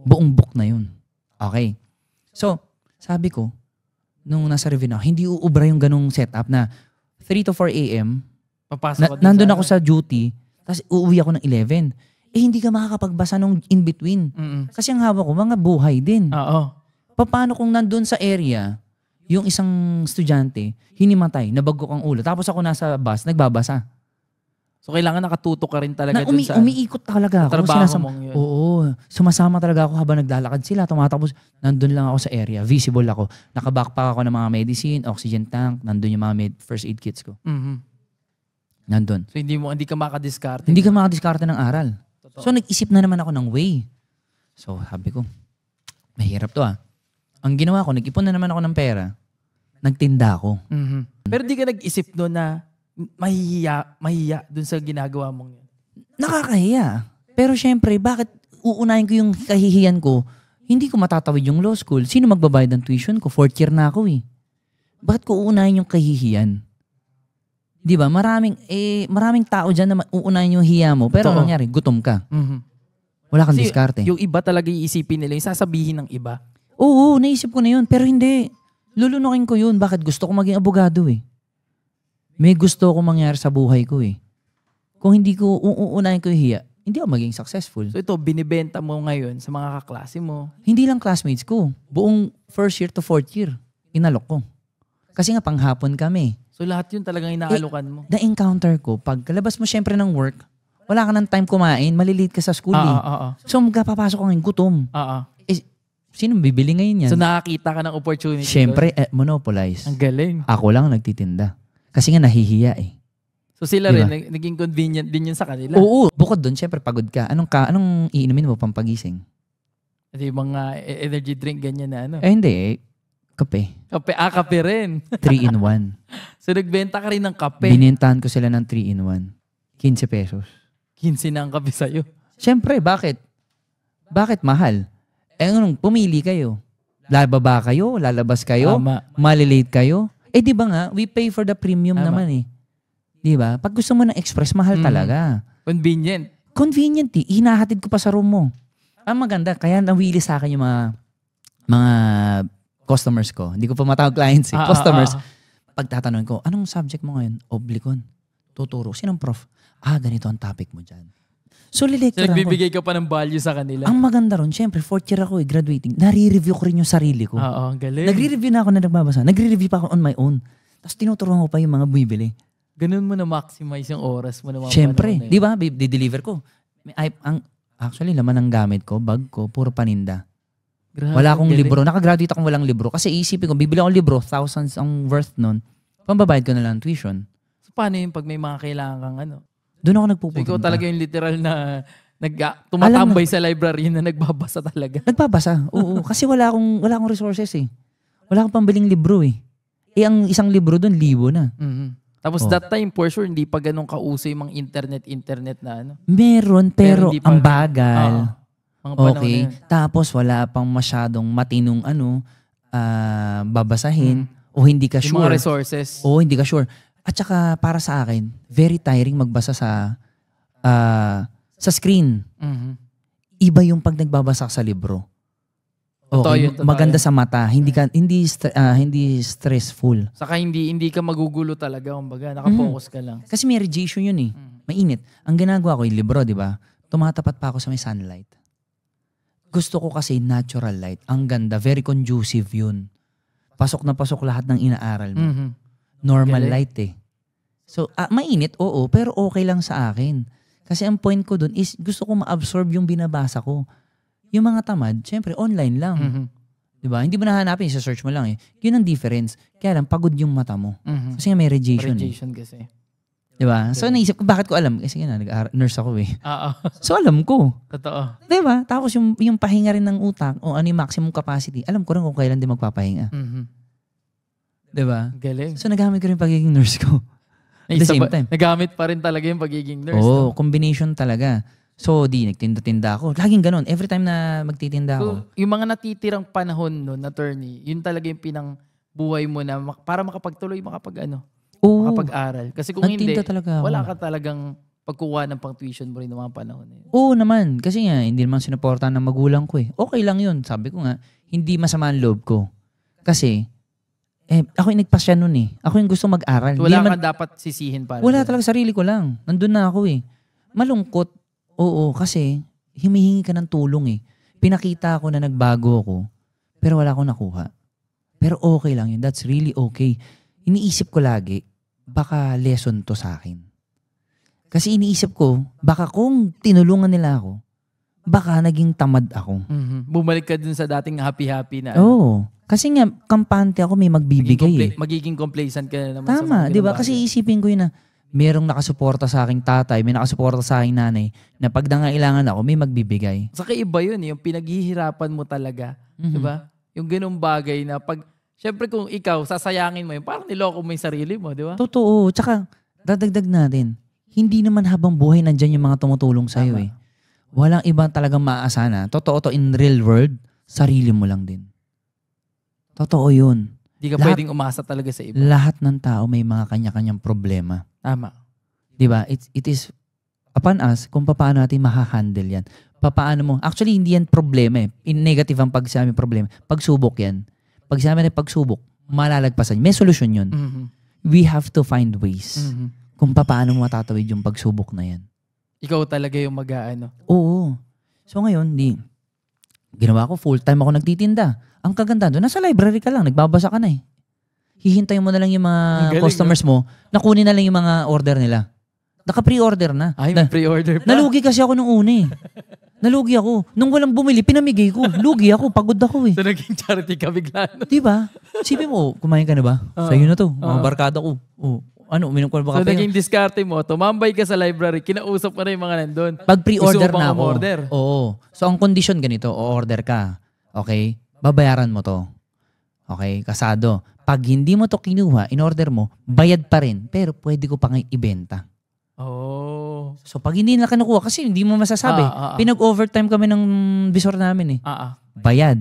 Buong book na yun. Okay. So, sabi ko, nung nasa review na, hindi uubra yung ganung setup na 3 to 4 a.m. Nandun ako sa duty, tapos uuwi ako ng 11. Eh, hindi ka makakapagbasa nung in-between. Kasi ang hawak ko, mga buhay din. Paano kung nandun sa area, yung isang estudyante, hinimatay, nabagok ang ulo, tapos ako nasa bus, nagbabasa. So, kailangan nakatutok ka rin talaga dun sa... Umiikot talaga ako. Trabaho mong yun. Oo. Sumasama talaga ako habang naglalakad sila. Tumatapos, nandun lang ako sa area. Visible ako. Nakabackpack ako ng mga medicine, oxygen tank. Nandun yung mga first aid kits ko. Nandun. So, hindi ka makadiskarte. Hindi ka makadiskarte ng aral. Totoo. So, nag-isip na naman ako ng way. So, sabi ko, mahirap to Ang ginawa ko, nag-ipon na naman ako ng pera. Nagtinda ako. Pero di ka nag-isip doon na mahihiya dun sa ginagawa mong yun? Nakakahiya. Pero syempre, bakit uunahin ko yung kahihiyan ko? Hindi ko matatawid yung law school. Sino magbabayad ng tuition ko? 4th year na ako eh. Bakit ko uunahin yung kahihiyan? Di ba? Maraming tao dyan na uunahin yung hiya mo. Pero ano nangyari? Gutom ka. Wala kang diskarte. Yung iba talaga iisipin nila, yung sasabihin ng iba. Oo, naisip ko na yun. Pero hindi. Lulunukin ko yun. Bakit? Gusto ko maging abogado eh. May gusto ko mangyari sa buhay ko eh. Kung hindi ko uunahin ko yung hiya, hindi ako maging successful. So ito, binibenta mo ngayon sa mga kaklase mo. Hindi lang classmates ko. Buong 1st year to 4th year, inalok ko. Kasi nga panghapon kami. So lahat yun talagang inaalukan mo. Na-encounter ko, pag kalabas mo syempre ng work, wala ka ng time kumain, malilate ka sa school eh. So magkapapasok ka ngayon, gutom. Eh, sino bibili ngayon yan? So nakakita ka ng opportunity. Syempre, monopolize. Ang galing. Ako lang nagtitinda. Kasi nga nahihiya eh. So sila diba? rin, naging convenient din yun sa kanila. Oo. Bukod doon, syempre pagod ka. Anong iinumin mo pampagising? At yung mga energy drink, ganyan na ano. Eh hindi. Kape. Kape rin. 3-in-1. So nagbenta ka rin ng kape. Binintahan ko sila ng 3-in-1. 15 pesos. 15 na ang kape sa'yo. Syempre, bakit? Bakit mahal? Eh pumili kayo. Lalababa kayo, lalabas kayo, malilate kayo. Eh di ba nga, we pay for the premium naman eh. Di ba? Pag gusto mo ng express, mahal talaga. Convenient. Convenient eh. Hinahatid ko pa sa room mo. Ang maganda, kaya nawili sa akin yung mga customers ko. Hindi ko pa matawag clients eh. Customers. Pagtatanong ko, anong subject mo ngayon? Oblicon. Tuturo. Sinong prof? Ganito ang topic mo dyan. So, lilecture ako. Nagbibigay ka pa ng value sa kanila. Ang maganda ron, syempre, 4th year ako graduating. Nare-review ko rin yung sarili ko. Oo, galing. Nagre-review na ako na nagbabasa. Nagre-review pa ako on my own. Tapos tinuturuan ko pa yung mga bumibili. Ganun mo na maximize yung oras mo na mga syempre, di ba? Di-deliver ko. Actually, laman ng gamit ko, bag ko, puro paninda. Grabe, Wala akong galing. libro. Nakagraduate akong walang libro. Kasi isipin ko, bibili akong libro, thousands ang worth nun. Pambabayad ko na lang tuition. So paano yun pag may mga kailangan kang ano? Doon ako So nagpupunta. ikaw talaga yung literal na tumatambay sa library na nagbabasa talaga. Nagbabasa. Oo. Kasi wala akong resources eh. Wala akong pambiling libro eh. Ang isang libro doon, 1,000 na. Tapos Oh. that time, for sure, hindi pa ganun kauso yung mga internet na ano. Meron, pero hindi pa ang rin. bagal. Mga panahon na Okay. yun. Tapos wala pang masyadong matinong babasahin. O hindi ka Yung mga sure. resources. O hindi ka sure. At saka para sa akin, very tiring magbasa sa screen. Mhm. Iba yung pag nagbabasa ka sa libro. Totoo Okay, yun, totoo maganda yun. sa mata, hindi stressful. Saka hindi ka magugulo talaga. Kumbaga, nakafocus ka lang. Kasi may radiation yun eh. Mainit. Ang ginagawa ko yung libro, di ba? Tumatapat pa ako sa may sunlight. Gusto ko kasi natural light. Ang ganda, very conducive yun. Pasok na pasok lahat ng inaaral mo. Mhm. Normal Galing. light eh. So, mainit, oo, pero okay lang sa akin. Kasi ang point ko dun is gusto ko ma-absorb yung binabasa ko. Yung mga tamad, syempre online lang. Mhm. Diba? Hindi mo nahanapin, sa-search mo lang eh. Yun ang difference. Kaya lang, pagod yung mata mo. Mhm. Kasi nga may radiation eh. Radiation kasi. Diba? So naisip ko, bakit ko alam? Kasi nga, nurse ako eh. Oo. So alam ko. Totoo. Diba? Tapos yung pahinga rin ng utak, o ano yung maximum capacity, alam ko rin kung kailan din magpapahinga. Mhm. Diba? Galing. So nagamit ko rin pagiging nurse ko. At the same time. Nagamit pa rin talaga yung pagiging nurse. Oo, no? combination talaga. So, nagtinda-tinda ako. Laging ganun. Every time na magtitinda ako. So, yung mga natitirang panahon nun, attorney, yun talaga yung pinang buhay mo na para makapagtuloy, makapag-aral. Kasi kung hindi, nagtinda talaga ako. wala ka talagang pagkuha ng pang-tuition mo rin ng mga panahon na yun. Oo naman. Kasi nga, hindi naman sinuportahan ng magulang ko eh. Okay lang yun. Sabi ko nga, hindi masama ang loob ko. Kasi, ako yung nagpasya nun eh. Ako yung gusto mag-aral. So, Hindi wala naman- kang dapat sisihin para. Wala doon. talaga, sarili ko lang. Nandun na ako eh. Malungkot. Oo, kasi humihingi ka ng tulong eh. Pinakita ko na nagbago ako, pero wala akong nakuha. Pero okay lang yun. That's really okay. Iniisip ko lagi, baka lesson to sa akin. Kasi iniisip ko, baka kung tinulungan nila ako, baka naging tamad ako. Mhm. Bumalik ka dun sa dating happy-happy na. Oo. Kasi nga, kampante ako, may magbibigay eh. Magiging complacent ka na naman sa Tama, mga di ba? ganung Kasi bagay. isipin ko yun na merong nakasuporta sa aking tatay, may nakasuporta sa aking nanay, na pag nangailangan ako, may magbibigay. Saka iba yun, yung pinaghihirapan mo talaga. Mhm. Di ba? Yung ganung bagay na pag, syempre kung ikaw, sasayangin mo yun, parang niloko mo yung sarili mo, di ba? Totoo. Tsaka, dadagdag natin, hindi naman habang buhay nandyan yung mga tumutulong sa'yo Tama. eh. Walang ibang talagang maaasahan. Totoo to in real world, sarili mo lang din. Totoo yun. Di ka Lahat- pwedeng umasa talaga sa iba. Lahat ng tao may mga kanya-kanyang problema. Tama. Di ba? It is upon us kung paano natin mahahandle yan. Paano mo. Actually, hindi yan problema eh. In negative ang pagsabi problema. Pagsubok yan. Pag sinabi na pagsubok, malalagpasan. May solusyon yun. Mhm. We have to find ways Mhm. kung paano mo matatawid yung pagsubok na yan. Ikaw talaga yung mag-aano. Oo. So ngayon, ginawa ko full-time ako nagtitinda. Ang kaganda doon, nasa library ka lang, nagbabasa ka na eh. Hihintayin mo na lang yung Ang mga galing, customers mo, nakunin na lang yung mga order nila. Naka-pre-order na. Ay, may pre-order pa. Nalugi kasi ako nung una eh. Nalugi ako. Nung walang bumili, pinamigay ko. Lugi ako, pagod ako eh. So, naging charity ka bigla. No? Diba? Sipin mo, kumain ka na ba? Sa'yo na to. Mga barkada ko. Uminom ko na ba So, kape? naging diskarte mo, tumambay ka sa library, kinausap mo na yung mga nandun. Pag pre-order Gusto mo na bang ako. umorder? Oo. So, ang condition ganito, o-order ka. Okay? Babayaran mo to. Okay? Kasado. Pag hindi mo to kinuha, in-order mo, bayad pa rin. Pero pwede ko pa ngayon ibenta. Oh. So, pag hindi na kinukuha, kasi hindi mo masasabi. Pinag-overtime kami ng visor namin eh. Bayad.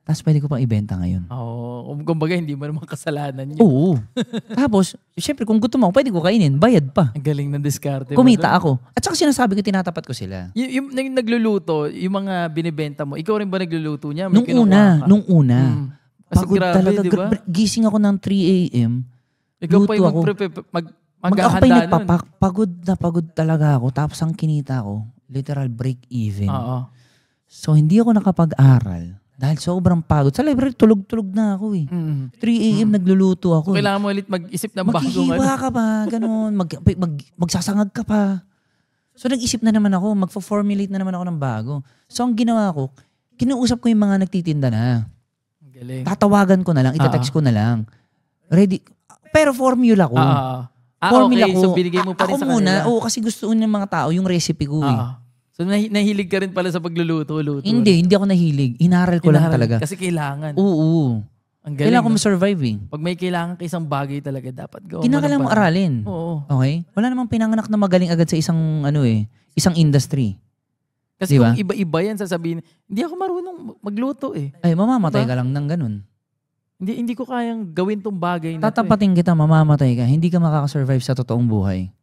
Tapos pwede ko pang ibenta ngayon. Oo. Kumbaga, hindi mo naman kasalanan yun. Oo. Tapos, syempre, kung gusto mo, pwede ko kainin. Bayad pa. Ang galing ng diskarte mo. Kumita doon. ako. At saka sinasabi ko, tinatapat ko sila. Yung nagluluto, yung mga binibenta mo, ikaw rin ba nagluluto niya? May Nung kinukuha ka? una. Kasi Pagod grabe, talaga. di ba? Gising ako ng 3 a.m. Ikaw pa yung luto ako. ako Ako pa yung maghahanda nun. nagpapak. Pagod talaga ako. Tapos ang kinita ko, literal break even. Oo. So, hindi ako nakapag-aral. Dahil sobrang pagod. Sa library, tulog-tulog na ako eh. 3 a.m. nagluluto ako. So, kailangan mo ulit mag-isip ng bagong Maghihiwa ka pa, ganun. Magsasangag ka pa. So nag-isip na naman ako, magpo-formulate na naman ako ng bago. So ang ginawa ko, kinuusap ko yung mga nagtitinda na. Galing. Tatawagan ko na lang, itatext ko na lang. Ready. Pero formula ko. Formula okay. ko. So, binigay mo pa rin ako sa muna, kanila. kasi gusto ng mga tao yung recipe ko eh. So, nahilig ka rin pala sa pagluluto. Hindi ako nahilig. Inaral ko lang talaga. Kasi kailangan. Oo. Ang galing. Kailangan ko ma-survive eh. Pag may kailangan ka isang bagay talaga, dapat gawin. Kinakailangan mong aralin. Oo. Okay? Wala namang pinanganak na magaling agad sa isang isang industry. Kasi diba? kung iba-iba yan, sasabihin, hindi ako marunong magluto eh. Ay, mamamatay ka lang ng ganun. Hindi ko kayang gawin tong bagay na Tatapatin kita, mamamatay ka. Hindi ka makakasurvive sa totoong buhay.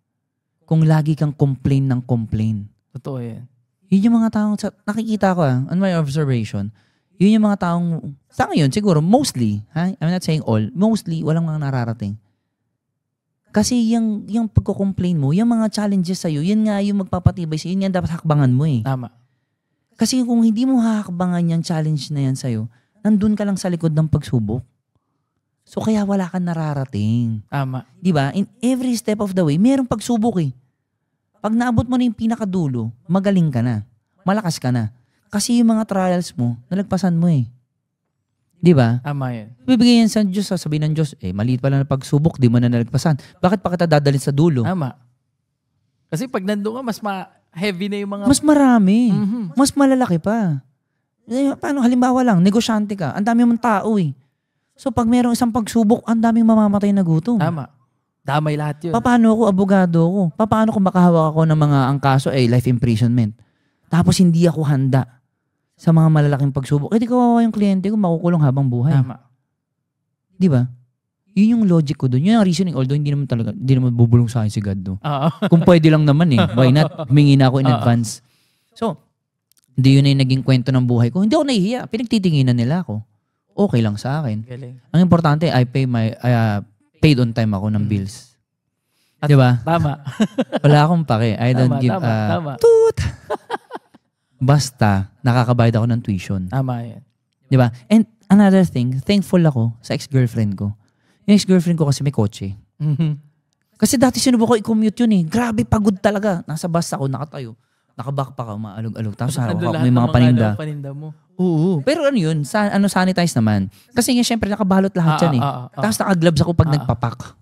Kung lagi kang complain ng complain. Totoo yan. Yun yung mga taong, nakikita ko on my observation, yun yung mga taong, sa ngayon siguro, mostly, I'm not saying all, mostly, walang mga nararating. Kasi yung pagko-complain mo, yung mga challenges sa'yo, yun nga yung magpapatibay sa'yo, yun yan dapat hakbangan mo eh. Tama. Kasi kung hindi mo hahakbangan yung challenge na yan sa'yo, nandun ka lang sa likod ng pagsubok. So kaya wala kang nararating. Tama. Di ba? In every step of the way, mayroong pagsubok eh. Pag naabot mo na yung pinakadulo, magaling ka na. Malakas ka na. Kasi yung mga trials mo, nalagpasan mo eh. Di ba? Tama yan. Bibigay yan sa Diyos, sasabihin ng Diyos, maliit pala na pagsubok, di mo na nalagpasan. Bakit pa kita dadalhin sa dulo? Tama. Kasi pag nandun ka, mas heavy na yung mga... Mas marami. Mas malalaki pa. Paano, halimbawa lang, negosyante ka, ang dami mong tao eh. So pag mayroong isang pagsubok, ang daming mamamatay na gutom. Tama. Damay lahat yun. Paano ako, abogado ko? Paano kung makahawak ako ng mga, ang kaso life imprisonment? Tapos hindi ako handa sa mga malalaking pagsubok. Di kawawa yung kliyente ko, makukulong habang buhay. Tama. Di ba? Yun yung logic ko doon. Yun yung reasoning. Although hindi naman bubulong sa akin si God do. Kung pwede lang naman eh. Why not? Humingi na ako in advance. So, hindi yun na yung naging kwento ng buhay ko. Hindi ako nahihiya. Pinagtitinginan nila ako. Okay lang sa akin. Galing. Ang importante, I paid on time ako ng bills. Di ba? Tama. Wala akong pake. I don't give tama. toot. Basta, nakakabayad ako ng tuition. Tama yan. Di ba? And another thing, thankful ako sa ex-girlfriend ko. Yung ex-girlfriend ko kasi may kotse. Kasi dati sinubukan ko i-commute yun eh. Grabe, pagod talaga. Nasa bus ako, nakatayo. Nakabackpack ako, maalog-alog. Tapos harap ako, may mga paninda. Mo. Oo. Pero ano yun, sanitize naman. Kasi nga syempre nakabalot lahat yan eh. Tapos naka-gloves ako pag nagpapak.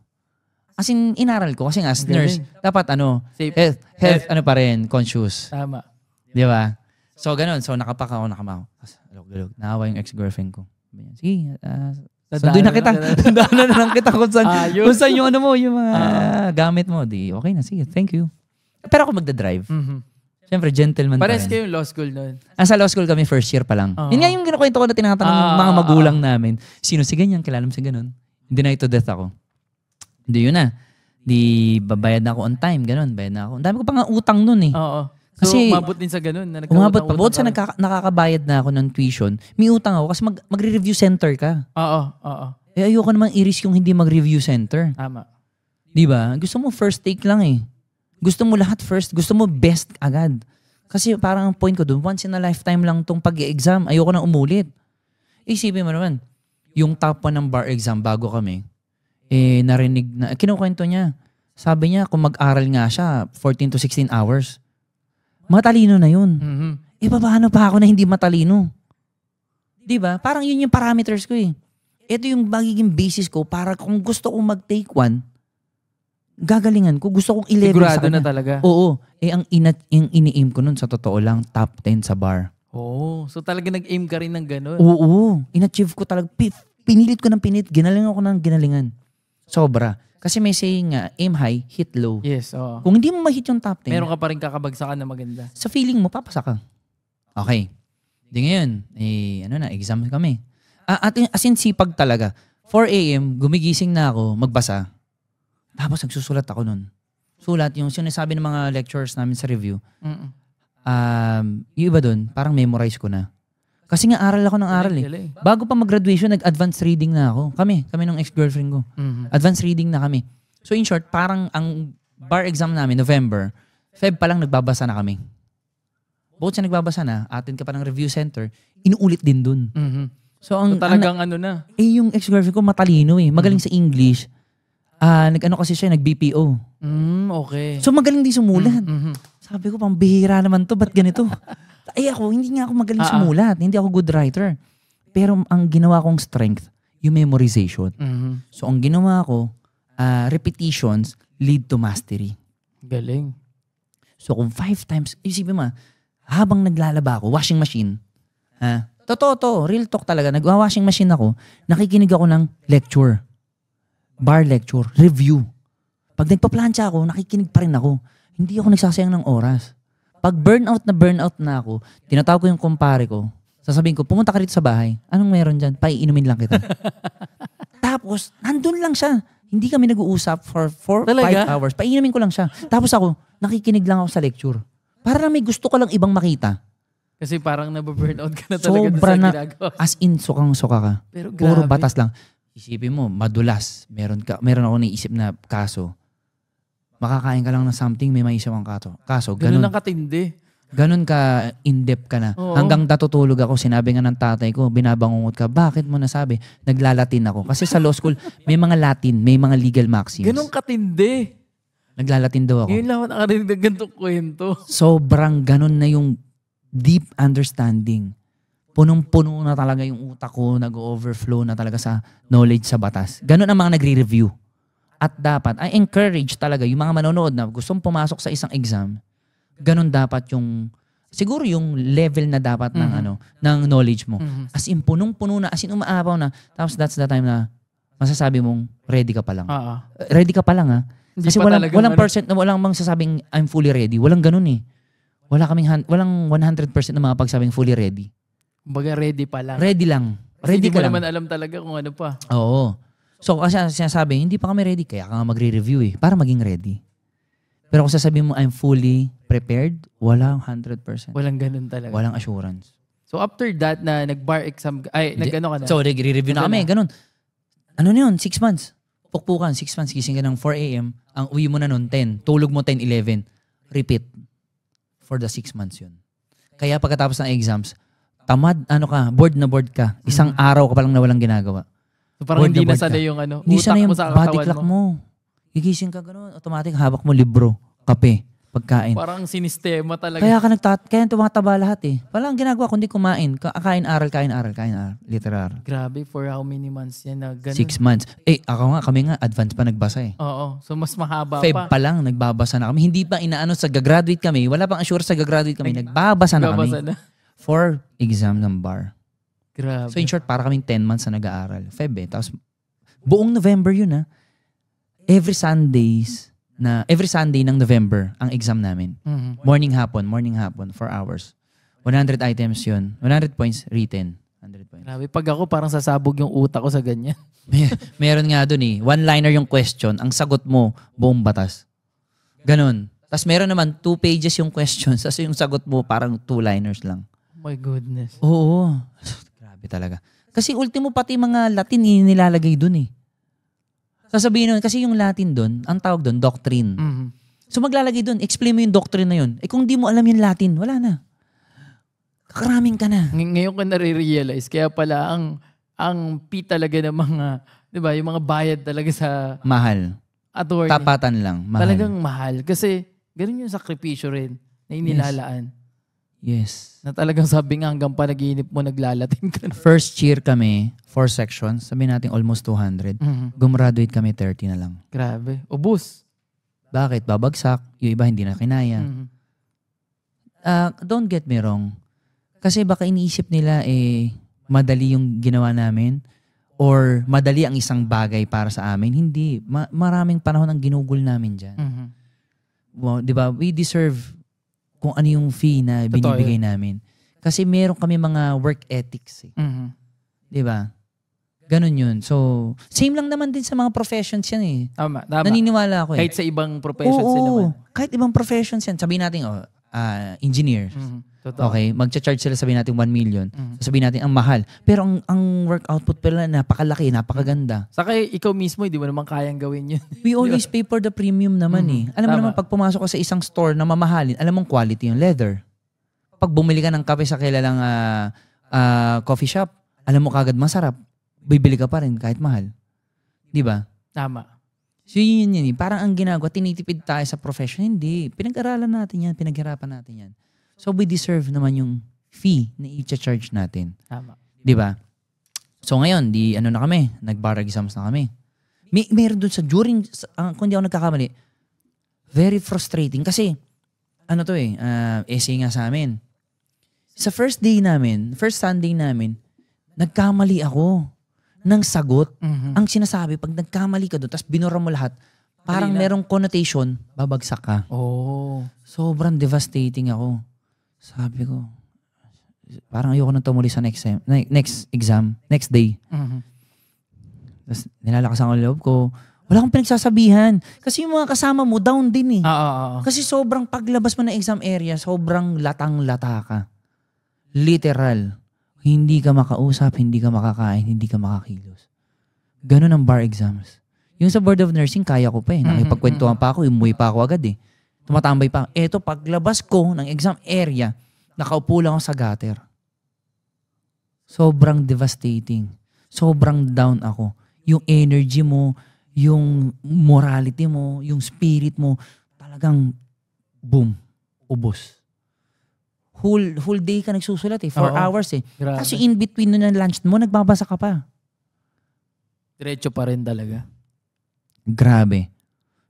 As in, inaral ko. Kasi nga, as nurse, dapat safe. health pa rin, conscious. Tama. Di ba? So, ganun. So, nakapak ako, nakamaw. Tapos, alog-alog. Naawa yung ex-girlfriend ko. Sige, sunduin na kita. Sunduin na lang kita kung saan yung yung mga gamit mo. Di, okay na, sige, thank you. Pero ako magdadrive. Siyempre, gentleman pa rin. Pares kayo yung law school nun. Sa law school kami, first year pa lang. Yun nga yung kinukwento ko na tinatanong ng mga magulang namin. Sino si ganyan? Kilala mo si ganun? Hindi na ito death ako. Hindi yun na. Di babayad na ako on time. Ganun, bayad na ako. Ang dami ko pa nga utang nun eh. Oo. So, kasi, umabot din sa ganun. Na umabot pa. Bukod sa nakakabayad na ako ng tuition, may utang ako kasi magre-review center ka. Oo. Ayoko naman i-risk yung hindi mag-review center. Tama. Di ba? Gusto mo first take lang eh. Gusto mo lahat first. Gusto mo best agad. Kasi parang ang point ko doon, once in a lifetime lang tong pag-exam. Ayoko na umulit. Isipin mo naman, yung top 1 ng bar exam bago kami, narinig na, kinukwento niya. Sabi niya, kung mag-aral nga siya, 14 to 16 hours. Matalino na yun. Paano pa ako na hindi matalino? Di ba? Parang yun yung parameters ko eh. Ito yung magiging basis ko para kung gusto kong mag-take 1, gagalingan ko. Gusto kong i-level sa kanya. Sigurado na talaga. Oo. Ang ini-aim ko nun sa totoo lang, top 10 sa bar. So talaga nag-aim ka rin ng ganun? Oo. In-achieve ko talaga. Pinilit ko ng pinilit. Ginalingan ko ng ginalingan. Sobra. Kasi may saying nga, aim high, hit low. Yes, oo. Kung hindi mo ma-hit yung top 10, meron ka pa rin kakabagsakan na maganda. sa feeling mo, papasa ka. Okay. Di ngayon, exam kami. As in, sipag talaga. 4 a.m., gumigising na ako, magbasa. Tapos nagsusulat ako nun. Sulat, yung sinasabi ng mga lecturers namin sa review. Yung iba dun, parang memorize ko na. Kasi nga aral ako ng aral eh. Bago pa mag-graduation, nag-advanced reading na ako. Kami ng ex-girlfriend ko. Advanced reading na kami. So in short, parang ang bar exam namin, November, Feb pa lang nagbabasa na kami. Bukod sa nagbabasa na, atin ka pa ng review center, inuulit din dun. So talagang yung ex-girlfriend ko matalino eh. Magaling sa English. Kasi siya, nag-BPO. Okay. So magaling din sumulat. Sabi ko, pambihira naman to, ba't ganito? Ako, hindi nga ako magaling sumulat. Hindi ako good writer. Pero ang ginawa kong strength, yung memorization. So, ang ginawa ko, repetitions lead to mastery. Galing. So, kung 5 times, isipin mo, habang naglalaba ako, washing machine, totoo to, real talk talaga, nag-washing machine ako, nakikinig ako ng lecture. Bar lecture, review. Pag nagpa-plancha ako, nakikinig pa rin ako. Hindi ako nagsasayang ng oras. Pag burnout na ako, tinatawag ko yung kumpare ko, sasabihin ko, pumunta ka rito sa bahay. Anong meron dyan? Paiinumin lang kita. Tapos, nandun lang siya. Hindi kami nag-uusap for 4-5 hours. Paiinumin ko lang siya. Tapos ako, nakikinig lang ako sa lecture. Para lang may gusto ko lang ibang makita. Kasi parang nababurnout ka na talaga Sobra sa na, ginagawa. as in, sukang-suka ka. Pero grabe. Puro batas lang. Isipin mo, madulas. Meron ako naisip na kaso. Makakain ka lang ng something, may maisip ang kaso. Ganun ang katindi. Ganun ka, in-depth ka na. Oo. Hanggang natutulog ako, sinabi nga ng tatay ko, binabangungot ka. Bakit mo nasabi? Naglalatin ako. Kasi sa law school, may mga Latin, may mga legal maxims. Ganun katindi. Naglalatin daw ako. Ngayon lang ako nakarinig ng ganitong kwento. Sobrang ganun na yung deep understanding. Punong-puno na talaga yung utak ko, nag-overflow na talaga sa knowledge sa batas. Ganun ang mga nagre-review. At dapat, I encourage talaga yung mga manonood na gustong pumasok sa isang exam, ganun dapat yung, siguro yung level na dapat ng knowledge mo. As in, punong-puno na, as in umaapaw na, tapos that's the time na masasabi mong ready ka pa lang. Ready ka pa lang Hindi Kasi pa walang percent, walang mang sasabing I'm fully ready. Walang ganun eh. Walang 100% na mga pagsabing fully ready. Kumbaga ready pa lang. Ready lang. Kasi Ready hindi mo ka lang. naman alam talaga kung ano pa. Oo. So, kasi sinasabi, hindi pa kami ready. Kaya ka nga magre-review eh. Para maging ready. Pero kung sasabihin mo, I'm fully prepared, walang 100%. Walang ganun talaga. Walang assurance. So after that na nag-bar exam, nag-ano ka na? So, nagre-review na kami. Ganun. Ano na yun? 6 months. Pukpukan, 6 months. Gising ka ng 4 a.m. Ang uwi mo na nun, 10. Tulog mo 10, 11. Repeat. For the 6 months yun. Kaya pagkatapos ng exams, tamad, board na board ka. Isang araw ka palang na walang ginagawa. So parang board hindi na na board sana ka. yung Hindi utak sana yung mo sa body katawan clock mo. mo. Gigising ka gano'n, automatic habak mo libro, kape, pagkain. Parang sinistema talaga. Kaya tumataba lahat eh. Walang ginagawa kundi kumain. Kain, aral. Literal. Grabe, for how many months yan na ganun? 6 months. Kami nga, advance pa nagbasa eh. Oo. So mas mahaba Feb pa. pa lang, nagbabasa na kami. Hindi pa inaano sa gagraduate kami. Wala pang assure sa gagraduate kami. Nagbabasa na kami. Nagbabasa na. For exam ng bar. Grabe. So in short, para kaming 10 months na nag-aaral. Feb eh. Tapos buong November yun Every Sunday ng November ang exam namin. Morning, hapon, 4 hours. 100 items yun. 100 points, written. 100 points. Grabe. Pag ako parang sasabog yung utak ko sa ganyan. Meron nga dun eh. One-liner yung question. Ang sagot mo, buong batas. Ganon. Tapos meron naman 2 pages yung questions. Tapos yung sagot mo parang 2-liners lang. Oh my goodness. Oo. Grabe talaga. Kasi ultimo pati mga Latin nilalagay dun eh. Sasabihin nun, kasi yung Latin dun, ang tawag dun, doctrine. So maglalagay dun, explain mo yung doctrine na yun. Kung di mo alam yung Latin, wala na. Kakaraming ka na. Ngayon ko nare-realize, kaya pala ang P talaga ng mga, di ba, yung mga bayad talaga sa Mahal. attorney. Tapatan lang. Mahal. Talagang mahal. Kasi ganun yung sakripisyo rin na inilalaan. Yes. Na talagang sabi nga hanggang pa nag-iinip mo, naglalatin ka na. First year kami, 4 sections, sabihin natin almost 200. Gumraduate kami 30 na lang. Grabe. Ubus. Bakit? Babagsak. Yung iba hindi na kinaya. Don't get me wrong. Kasi baka iniisip nila madali yung ginawa namin or madali ang isang bagay para sa amin. Hindi. Maraming panahon ang ginugol namin dyan. Wow, di ba? We deserve kung ano yung fee na binibigay namin. Kasi meron kami mga work ethics. Di ba? Ganun yun. So, same lang naman din sa mga professions yan eh. Tama. Naniniwala ako eh. Kahit sa ibang professions din naman. Kahit ibang professions yan. Sabihin natin, engineers. Totoo. Okay, magcha-charge sila, sabihin natin 1 million. Sabihin natin, ang mahal. Pero ang work output pala napakalaki, napakaganda. Saka ikaw mismo, hindi mo naman kayang gawin yun. We always pay for the premium naman eh. Alam mo naman, pag pumasok ka sa isang store na mamahalin, alam mong quality yung leather. Pag bumili ka ng kape sa kilalang coffee shop, alam mo kagad masarap. Bibili ka pa rin kahit mahal. Di ba? Tama. So yun. Parang ang ginagawa, tinitipid tayo sa profession. Hindi. Pinag-aralan natin yan, pinaghirapan natin yan. So we deserve naman yung fee na i-charge natin. Tama. 'Di ba? So ngayon, na kami, nag-bar exams na kami. Meron doon sa during, kung di ako nagkakamali, very frustrating kasi, essay nga sa amin. Sa first Sunday namin, nagkamali ako ng sagot. Ang sinasabi, pag nagkamali ka doon, tapos binura mo lahat, parang merong connotation, babagsak ka. Oh. Sobrang devastating ako. Sabi ko, parang ayoko nang tumuli sa next exam, next day. Tapos nilalakasan ko ang loob ko. Wala akong pinagsasabihan. Kasi yung mga kasama mo, down din eh. Kasi sobrang paglabas mo ng exam area, sobrang latang-lata ka. Literal. Hindi ka makausap, hindi ka makakain, hindi ka makakilos. Ganun ang bar exams. Yung sa Board of Nursing, kaya ko pa eh. Nakipagkwentuhan pa ako, umuwi pa ako agad eh. Tumatambay pa. Eto, paglabas ko ng exam area, nakaupo lang ako sa gutter. Sobrang devastating. Sobrang down ako. Yung energy mo, yung morality mo, yung spirit mo, talagang boom, ubos. Whole day ka nagsusulat eh, 4 hours eh. Grabe. Kasi in between nun ng lunch mo, nagbabasa ka pa. Diretso pa rin talaga. Grabe.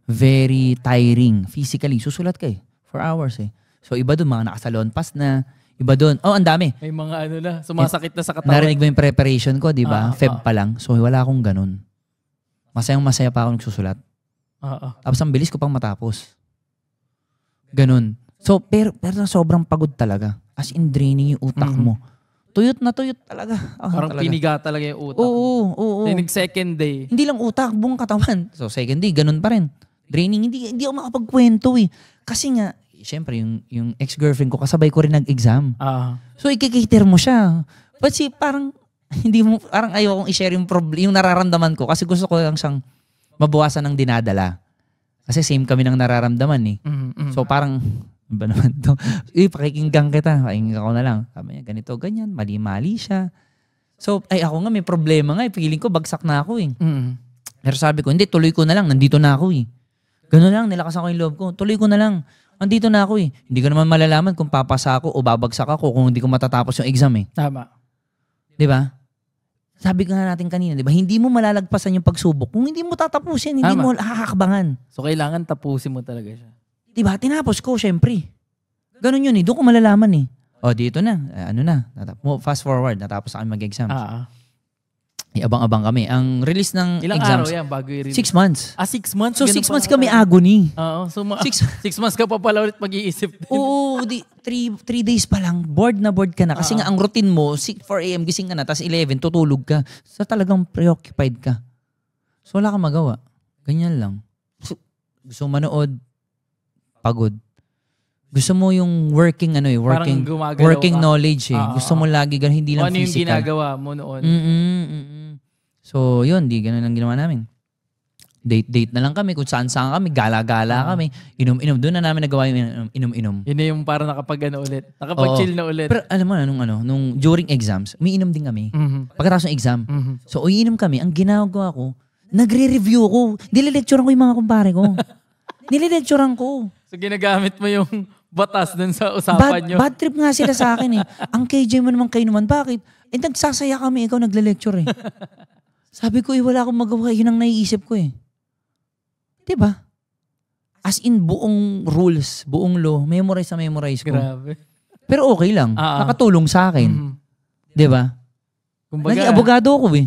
Very tiring. Physically, susulat ka eh. 4 hours eh. So iba doon, mga nakasalon pass na. Iba doon. Oh, ang dami. May mga sumasakit na sa katawan. Narinig mo yung preparation ko, di ba? Feb pa lang. So wala akong ganun. Masayang-masaya pa ako nagsusulat. Tapos ang bilis ko pang matapos. Ganun. So, pero sobrang pagod talaga. As in, draining yung utak mo. Tuyot na tuyot talaga. Parang talaga. piniga talaga yung utak. Oo. Then second day. Hindi lang utak, buong katawan. So, second day, ganun pa rin. Draining. Hindi ako makapagkwento eh. Kasi nga, syempre, yung ex-girlfriend ko, kasabay ko rin nag-exam. So, ikikater mo siya. But parang, parang ayokong i-share yung nararamdaman ko kasi gusto ko lang siyang mabawasan ng dinadala. Kasi same kami ng nararamdaman eh. So, parang, ba naman to? Pakikinggan kita. Pakinggan ko na lang. Sabi niya, ganito, ganyan. Mali-mali siya. So, ako nga may problema nga. Feeling ko, bagsak na ako eh. Pero sabi ko, hindi, tuloy ko na lang. Nandito na ako eh. Ganun lang, nilakasan ko yung loob ko. Tuloy ko na lang. Nandito na ako eh. Hindi ko naman malalaman kung papasa ako o babagsak ako kung hindi ko matatapos yung exam eh. Tama. Diba? Sabi nga natin kanina, diba? Hindi mo malalagpasan yung pagsubok. Kung hindi mo tatapusin, hindi mo hakakbangan. So, kailangan tapusin mo talaga siya. Diba? Tinapos ko, syempre. Ganun yun eh. Doon ko malalaman eh. O, dito na. Fast forward. Natapos na kami mag-exams. Abang-abang kami. Ang release ng ilang exams. Ilang araw yan bago i-release? 6 months. 6 months? So, 6 months kami agony. Oo. So, 6 months ka pa pala ulit mag-iisip. Oo. 3 days pa lang. Bored na bored ka na. Kasi nga ang routine mo, 4 a.m. gising ka na, tapos 11, tutulog ka. So, talagang preoccupied ka. So, wala kang magawa. Ganyan lang. So, gusto manood, pagod. Gusto mo yung working knowledge eh. Gusto mo lagi ganun, hindi lang ano physical. Yung ginagawa mo noon. So, yun, di ganun ang ginawa namin. Date na lang kami, kung saan-saan kami, gala-gala kami, inom-inom. Doon na namin nagawa yung inom-inom. Yun na yung parang nakapag-chill na ulit. Pero alam mo na, nung during exams, umiinom din kami. Pagkatapos ng exam. So, umiinom kami, ang ginagawa ko, nagre-review ko. Nililecturean ko yung mga kumpare ko. Nililecturean ko. So, ginagamit mo yung batas dun sa usapan nyo. Bad trip nga sila sa akin eh. Ang KJ mo naman kayo naman. Bakit? Nagsasaya kami, ikaw nagle-lecture eh. Sabi ko, wala akong magawa. Yun ang naiisip ko eh. Diba? As in, buong rules, buong law, memorize ko. Grabe. Pero okay lang. Nakatulong sa akin. Diba? Kumbaga, naging abogado ko eh.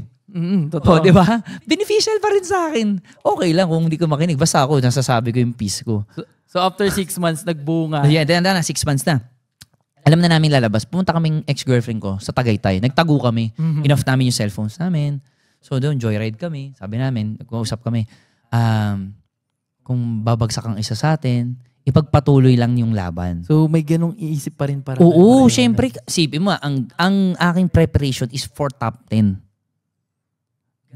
Totoo. Diba? Beneficial pa rin sa akin. Okay lang kung hindi ko makinig. Basta ako, nasasabi ko yung peace ko. So after 6 months, nagbunga. Yeah, 6 months na. Alam na namin lalabas. Pumunta kaming ex-girlfriend ko sa Tagaytay. Nagtago kami. Enough namin yung cellphones namin. So doon, joyride kami. Sabi namin, nag-uusap kami, kung babagsak ang isa sa atin, ipagpatuloy lang yung laban. So may ganong iisip pa rin para. Oo, syempre. Sipin mo, ang aking preparation is for top 10.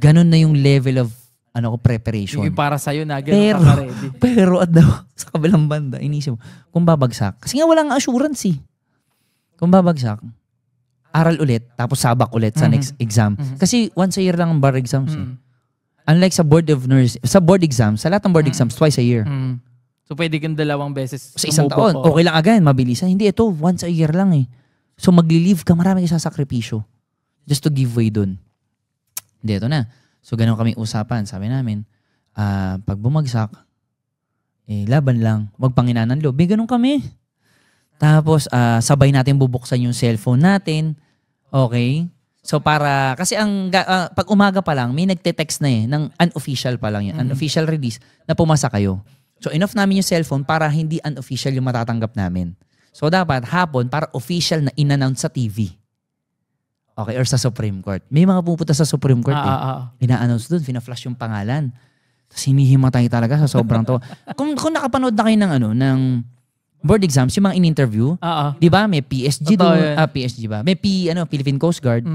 Ganon na yung level of preparation. Yung para sa'yo na, ganun ka ready. Pero sa kabilang banda, inisip mo, kung babagsak, kasi nga walang assurance eh. Kung babagsak, aral ulit, tapos sabak ulit sa next exam. Kasi once a year lang ang bar exams eh. Unlike sa board of nurse, sa board exams, sa lahat ng board exams, twice a year. So pwede kang 2 beses Sa isang sumubok, taon. oo. Okay lang agad, mabilisan. Hindi, ito, once a year lang eh. So magli-leave ka, marami ka sasakripisyo. Just to give way dun. Hindi, ito na. So ganun kami usapan. Sabi namin, pag bumagsak, laban lang. Huwag panginaan ng loob. Ganun kami. Tapos, sabay natin bubuksan yung cellphone natin. Okay? So para, kasi pag umaga pa lang, may nagte-text na ng unofficial pa lang yan. Unofficial release na pumasa kayo. So enough namin yung cellphone para hindi unofficial yung matatanggap namin. So dapat hapon para official na in-announce sa TV. Okay, or sa Supreme Court. May mga pupunta sa Supreme Court ina-announce doon, fina-flash yung pangalan. Tapos hinihimatay talaga sa sobrang to. kung nakapanood na kayo ng board exams, yung mga in-interview, di ba? May PSG doon. PSG ba? May Philippine Coast Guard.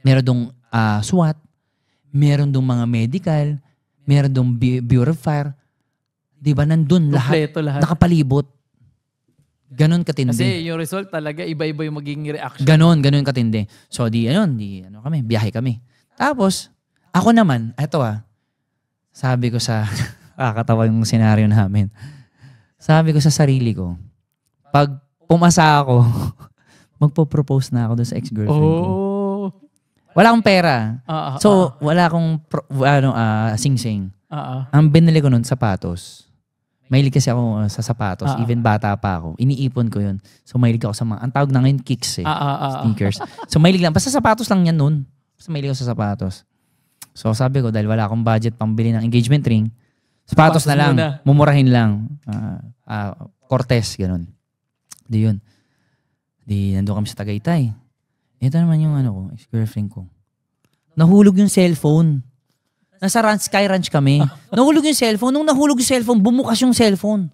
Meron dong SWAT. Meron dong mga medical. Meron dong Bureau of Fire. Di ba? Nandun lahat. Nakapalibot. Ganon katindi. Kasi yung result talaga, iba-iba yung magiging reaction. Ganon katindi. So biyahe kami. Tapos, ako naman, sabi ko sa, kakatawa yung senaryo namin. Sabi ko sa sarili ko, pag pumasa ako, magpo-propose na ako doon sa ex-girlfriend ko. Wala akong pera. So, wala akong sing-sing. Ang binili ko nun, sapatos. Mahilig kasi ako sa sapatos. Even bata pa ako. Iniipon ko yun. So, mahilig ako sa mga, ang tawag na ngayon, kicks sneakers. So, mahilig lang. Basta sapatos lang yan nun. Basta mahilig ako sa sapatos. So, sabi ko, dahil wala akong budget pambili ng engagement ring, sapatos na lang. Mumurahin lang. Cortez, ganun. Di yun. Di nandun kami sa Tagaytay. Ito naman yung ex-girlfriend ko. Nahulog yung cellphone. Nasa Sky Ranch kami. Nahulog yung cellphone. Nung nahulog yung cellphone, bumukas yung cellphone.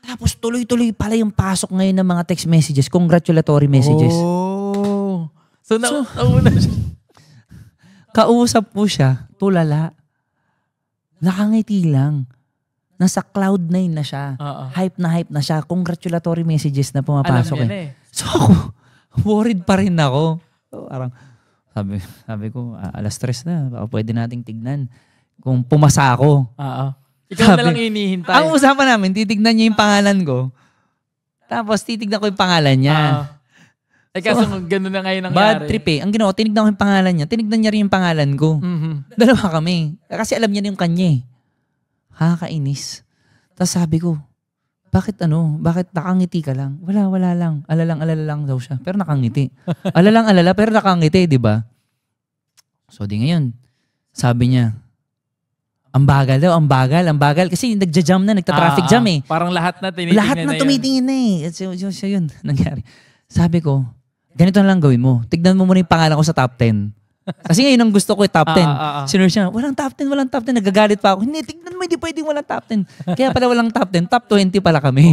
Tapos tuloy-tuloy pala yung pasok ngayon ng mga text messages, congratulatory messages. So nauna siya. Kausap po siya, tulala. Nakangiti lang. Nasa cloud 9 na siya. Hype na siya. Congratulatory messages na pumapasok. Alam niya na So ako, worried pa rin ako. So, parang, sabi ko, alas 3 na. Baka pwede nating tignan kung pumasa ako. Ikaw na lang inihintay. Ang usapan namin, titignan niya yung pangalan ko. Tapos titignan ko yung pangalan niya. Kaso gano'n na ngayon nangyari. Bad trip eh. Ang ginawa, tinignan ko yung pangalan niya. Tinignan niya rin yung pangalan ko. Dalawa kami. Kasi alam niya na yung kanya eh. Kakainis. Tapos sabi ko, bakit nakangiti ka lang? Wala lang. Alala lang daw siya. Pero nakangiti. Alala pero nakangiti, di ba? So di ngayon, sabi niya, ang bagal. Kasi nagja-jam na, nagta-traffic jam eh. Parang lahat na tinitingnan lahat na tumitingin na eh. So yun, nangyari. Sabi ko, ganito na lang gawin mo. Tignan mo muna yung pangalan ko sa top 10. Kasi ngayon ang gusto ko top 10. Sinerge siya, walang top 10. Nagagalit pa ako. Hindi, tignan mo, hindi pwedeng walang top 10. Kaya pala walang top 10. Top 20 pala kami.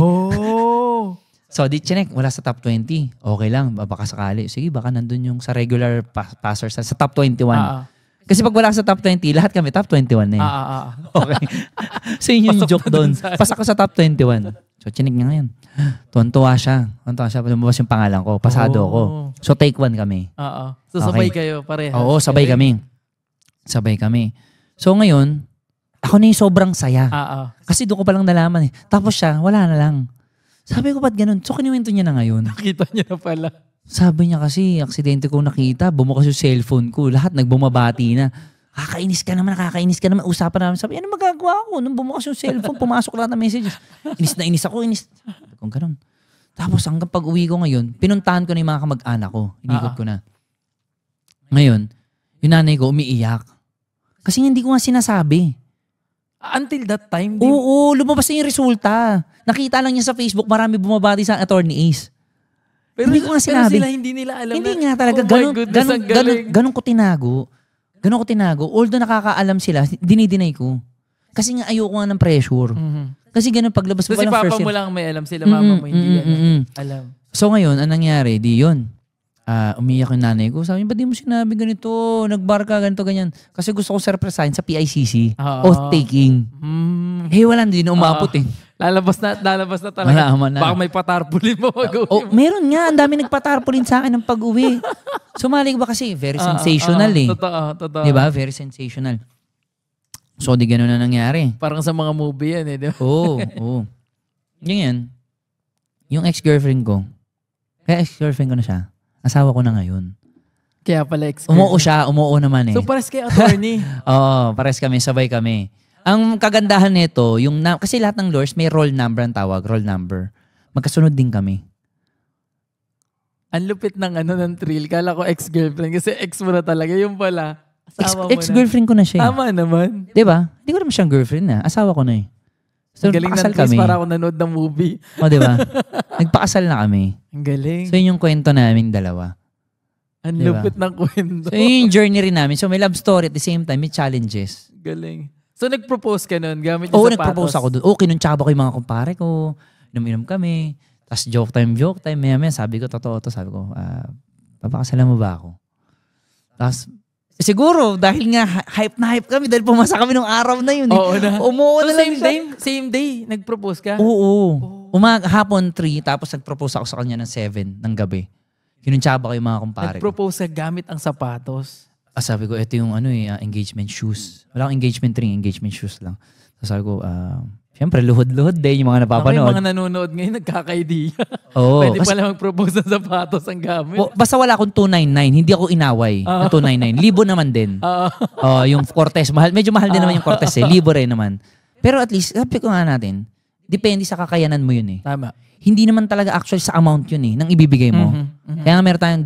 So, di chinek, wala sa top 20. Okay lang, baka sakali. Sige, baka nandun yung sa regular passers sa top 21. Kasi pag wala sa top 20, lahat kami top 21 na yun. Okay. So, yun yung joke doon. Pasak ko sa top 21. So, chinek niya ngayon. Tuwan-tuwa siya. Lumabas yung pangalan ko. Pasado ako. So, take 1 kami. So, sabay kayo parehas. Oo, sabay kami. So, ngayon, ako na yung sobrang saya. Kasi doon ko palang nalaman eh. Tapos siya, wala na lang. Sabi ko, ba't ganun? So, kinuwento niya na ngayon. Nakita niya na pala. Sabi niya kasi, aksidente ko nakita, bumukas yung cellphone ko. Lahat nagbumabati na. Nakakainis ka naman. Usapan namin. Sabi, ano magagawa ko? Nung bumukas yung cellphone, pumasok lahat ng messages. Inis ako. Kung ganun. Tapos hanggang pag uwi ko ngayon, pinuntahan ko na yung mga kamag-anak ko. Inikot ko na. Ngayon, yung nanay ko umiiyak. Kasi hindi ko nga sinasabi. Until that time? Oo, lumabas na yung resulta. Nakita lang niya sa Facebook, marami bumabati sa Attorney Ace. Pero hindi ko nga sinabi. Pero sila hindi nila alam hindi nga talaga. Ganun ko tinago. Although nakakaalam sila, dinidinay ko. Kasi nga ayoko nga ng pressure. Kasi ganun paglabas ko pa lang first year. So si papa mo lang may alam sila, mama mo hindi alam. So ngayon, anong nangyari? Di yun. Umiyak yung nanay ko. Sabi, ba't di mo sinabi ganito? Nagbar ka, ganito, ganyan. Kasi gusto ko surprisein sa PICC. Oath-taking. Wala, hindi na umabot eh. Lalabas na talaga. Baka may patarpulin mo mag-uwi. Meron nga. Ang dami nagpatarpulin sa akin ng pag-uwi. Sumali ba kasi? Very sensational eh. Totoo. Diba? Very sensational. So, di ganun na nangyari. Parang sa mga movie yan eh. Diba? Oo. Ganyan. Yung ex-girlfriend ko, kaya ex-girlfriend ko na siya, asawa ko na ngayon. Kaya pala Umuo siya, umuo naman eh. So pares kayo attorney. Oo, pares kami, sabay kami. Ang kagandahan nito, kasi lahat ng lawyers may roll number ang tawag, roll number. Magkasunod din kami. Ang lupit ng ng thrill. Kala ko ex-girlfriend kasi ex mo na talaga. Yung pala, asawa mo Ex-girlfriend ko na siya. Tama naman. Diba? Hindi ko naman siyang girlfriend na. Asawa ko na eh. So, Ang galing ng nagpakasal twist kami. para ako nanood ng movie. O, diba? Nagpakasal na kami. Ang galing. So, yun yung kwento naming dalawa. Ang diba? lupit ng kwento. So, yun yung journey rin namin. So, may love story at the same time, may challenges. Galing. So, nag-propose ka nun gamit yung Oo, sapatos? nag-propose ako doon. Oo, kinuntsaba ko yung mga kumpare ko. Inom-inom kami. Tapos joke time. Maya, sabi ko, totoo to. Sabi ko, papakasalan mo ba ako? Tapos, siguro, dahil nga hype na hype kami, dahil pumasa kami nung araw na yun. Oo na. Umuo So, na lang siya. same day, nag-propose ka? Oo. Hapon 3, tapos nag-propose ako sa kanya ng 7 ng gabi. Kinuntsaba ko yung mga kumpare ko. Nag-propose ka gamit ang sapatos. Sabi ko, ito yung engagement shoes. Wala akong engagement ring, engagement shoes lang. So sabi ko, syempre, luhod-luhod din yung mga napapanood. Ako yung mga nanonood ngayon, nagkaka-idea. Oo. Pwede pala mag-propose ng sapatos ang gamit. Basta wala akong 299, hindi ako inaway na 299. Libo naman din. Yung Cortez, medyo mahal din naman yung Cortez eh. Libo rin naman. Pero at least, sabi ko nga natin, depende sa kakayanan mo yun eh. Tama. Hindi naman talaga actually sa amount yun eh, nang ibibigay mo. Kaya nga meron tayong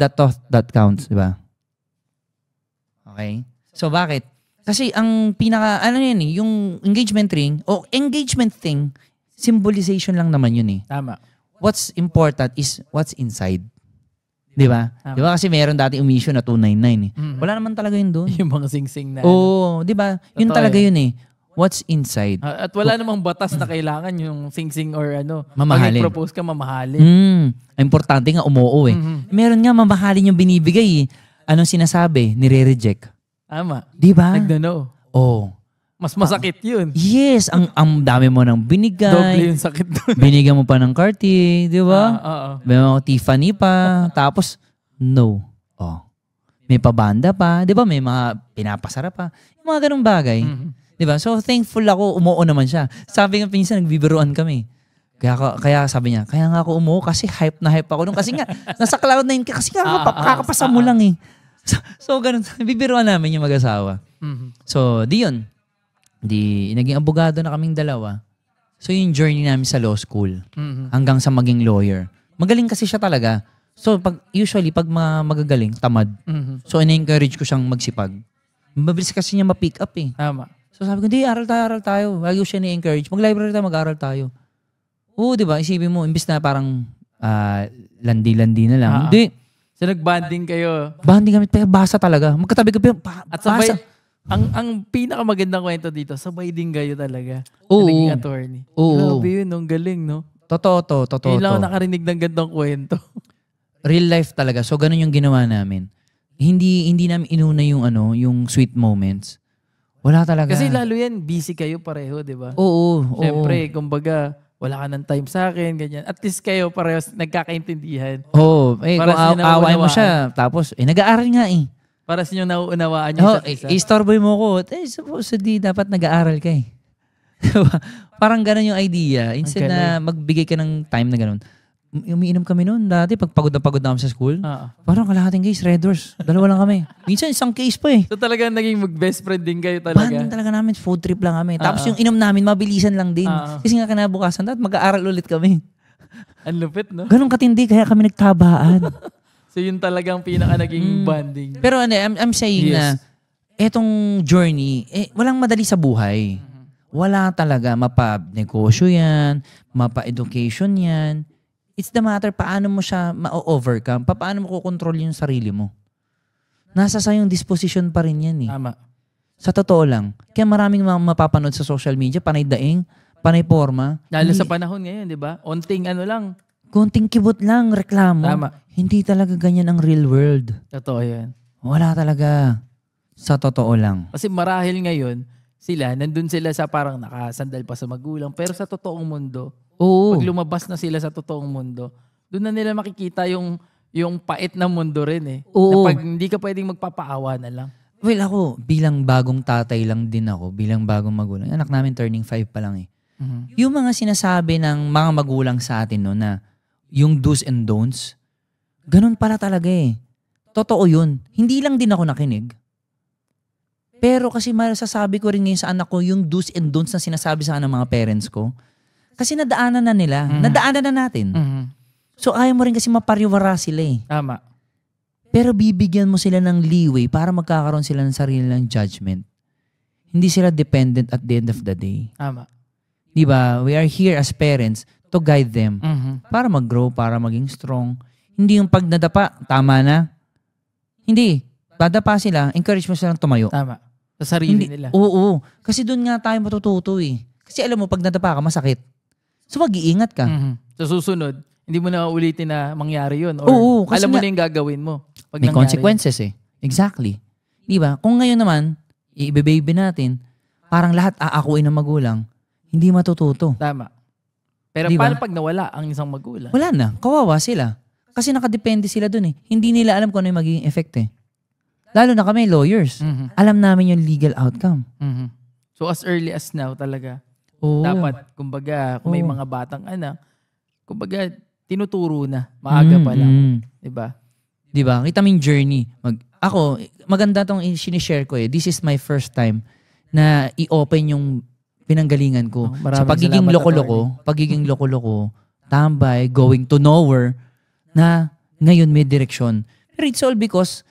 that counts, di ba? Okay? So bakit? Kasi ang pinaka, yun eh, yung engagement ring, o engagement thing, symbolization lang naman yun eh. Tama. What's important is what's inside. Di ba? Di ba kasi meron dati umission na 299 eh. Wala naman talaga yun doon. Yung mga sing-sing na. Oo, di ba? Yun Totoo talaga yun. yun eh. What's inside. At wala namang batas na kailangan yung sing-sing or Mamahalin. Pag propose ka, mamahalin. Importante nga umuo eh. Meron nga mamahalin yung binibigay eh. Anong sinasabi? Nire-reject. Tama. Di ba? Nagdano. Oo. Mas masakit yun. Yes, ang dami mo ng binigay. Doble yung sakit doon. Binigyan mo pa ng Cartier, di ba? Oo. May mga Tiffany pa. Tapos, no. Oh. May pabanda pa. Di ba? May mga pinapasara pa. Yung mga ganung bagay. Di ba? So, thankful ako. Umuo naman siya. Sabi nga pinsan, nagbibiruan kami. Kaya sabi niya, kaya nga ako umuo kasi hype na hype ako. Kasi nga, nasa cloud na yun. Kasi nga, kakapasa mo lang eh. So, ganun. Bibiruan namin yung mag-asawa. So, di yun. Naging abogado na kaming dalawa. So, yung journey namin sa law school. Hanggang sa maging lawyer. Magaling kasi siya talaga. So, usually, pag magagaling, tamad. So, ina-encourage ko siyang magsipag. Mabilis kasi niya ma-pick up eh. Tama. So, sabi ko, hindi, aral tayo. Lagi ko siya ni-encourage. Mag-library tayo, mag-aral tayo. Oo, di ba? Isipin mo, imbis na parang landi-landi na lang. Hindi. So, nag-banding kayo. Banding kami, pero basa talaga. Magkatabi ka, At sabay, basa. ang pinakamagandang kwento dito, sabay din kayo talaga. Oo. Naging attorney. Oo. Grabe yun, ang galing, no? Totoo to. Kailangan nakarinig ng gandang kwento. Real life talaga. So, ganun yung ginawa namin. Hindi namin inuna yung sweet moments. Wala talaga. Kasi lalo yan, busy kayo pareho, di ba? Oo. Siyempre, kumbaga, wala ka ng time sa akin, ganyan. At least kayo pareho nagkakaintindihan. Oo. Para Kung sa inyo away mo nauunawaan. siya, tapos, nag-aaral nga eh. Para sa inyo nauunawaan yung isa't isa. Istorboy mo ko. Supposedly, dapat nag-aaral ka eh. Diba? Parang ganun yung idea. Instead na magbigay ka ng time na ganun. Umiinom kami noon dati pag pagod na kami sa school. Parang kalahating case, Red Doors. Dalawa lang kami. Minsan isang case pa eh. So talagang naging mag-best friend din kayo talaga. Banding talaga namin, food trip lang kami. Tapos yung inom namin, mabilisan lang din. Kasi nga kinabukasan, dapat mag-aaral ulit kami. Ang lupit, no? Ganun katindi, kaya kami nagtabaan. So yun talagang pinaka naging bonding. Pero I'm saying na etong journey, walang madali sa buhay. Wala talaga. Mapa-negosyo yan, mapa-education yan. It's the matter paano mo siya ma-overcome, paano mo kukontrol yung sarili mo. Nasa sa yung disposition pa rin yan eh. Tama. Sa totoo lang. Kaya maraming mapapanood sa social media, panay daing, panay forma. Lalo sa panahon ngayon, di ba? Onting lang. Konting kibot lang, reklamo. Tama. Hindi talaga ganyan ang real world. Totoo yan. Wala talaga. Sa totoo lang. Kasi marahil ngayon, nandun sila sa parang nakasandal pa sa magulang. Pero sa totoong mundo, Oo. pag lumabas na sila sa totoong mundo, doon na nila makikita yung pait na mundo rin eh. Oo. Na pag hindi ka pwedeng magpapaawa na lang. Well, ako, bilang bagong tatay lang din ako, bilang bagong magulang. Anak namin turning 5 pa lang eh. Yung mga sinasabi ng mga magulang sa atin no, na yung do's and don'ts, ganun pala talaga eh. Totoo yun. Hindi lang din ako nakinig. Pero kasi masasabi ko rin ngayon sa anak ko yung do's and don'ts na sinasabi sa akin ng mga parents ko. Kasi nadaanan na nila. Nadaanan na natin. So ayaw mo rin kasi mapariwara sila eh. Tama. Pero bibigyan mo sila ng leeway para magkakaroon sila ng sarili ng judgment. Hindi sila dependent at the end of the day. Tama. Diba? We are here as parents to guide them. Para mag-grow, para maging strong. Hindi yung pag nadapa, tama na. Hindi. Dadapa sila, encourage mo silang tumayo. Tama. Sa sarili nila. Oo. Kasi doon nga tayo matututo eh. Kasi alam mo, pag nadapa ka, masakit. So mag-iingat ka. Sa susunod, hindi mo na ulitin na mangyari yun. Or Oo, kasi alam mo na yung gagawin mo. Pag may consequences eh. Exactly. Diba? Kung ngayon naman, i-baby natin, parang lahat aakuin ng magulang, hindi matututo. Tama. Pero Diba? paano pag nawala ang isang magulang? Wala na. Kawawa sila. Kasi nakadepende sila dun eh. Hindi nila alam kung ano yung magiging effect eh. Lalo na kami, lawyers. Alam namin yung legal outcome. So as early as now talaga, Oo. dapat, kumbaga, kung may mga batang anak, kumbaga, tinuturo na. Maaga pa lang. Diba? Diba? Kita mo yung journey. Ako, maganda tong sinishare ko eh. This is my first time na i-open yung pinanggalingan ko. Sa pagiging loko-loko, tambay, going to nowhere, na ngayon may direksyon. Pero it's all because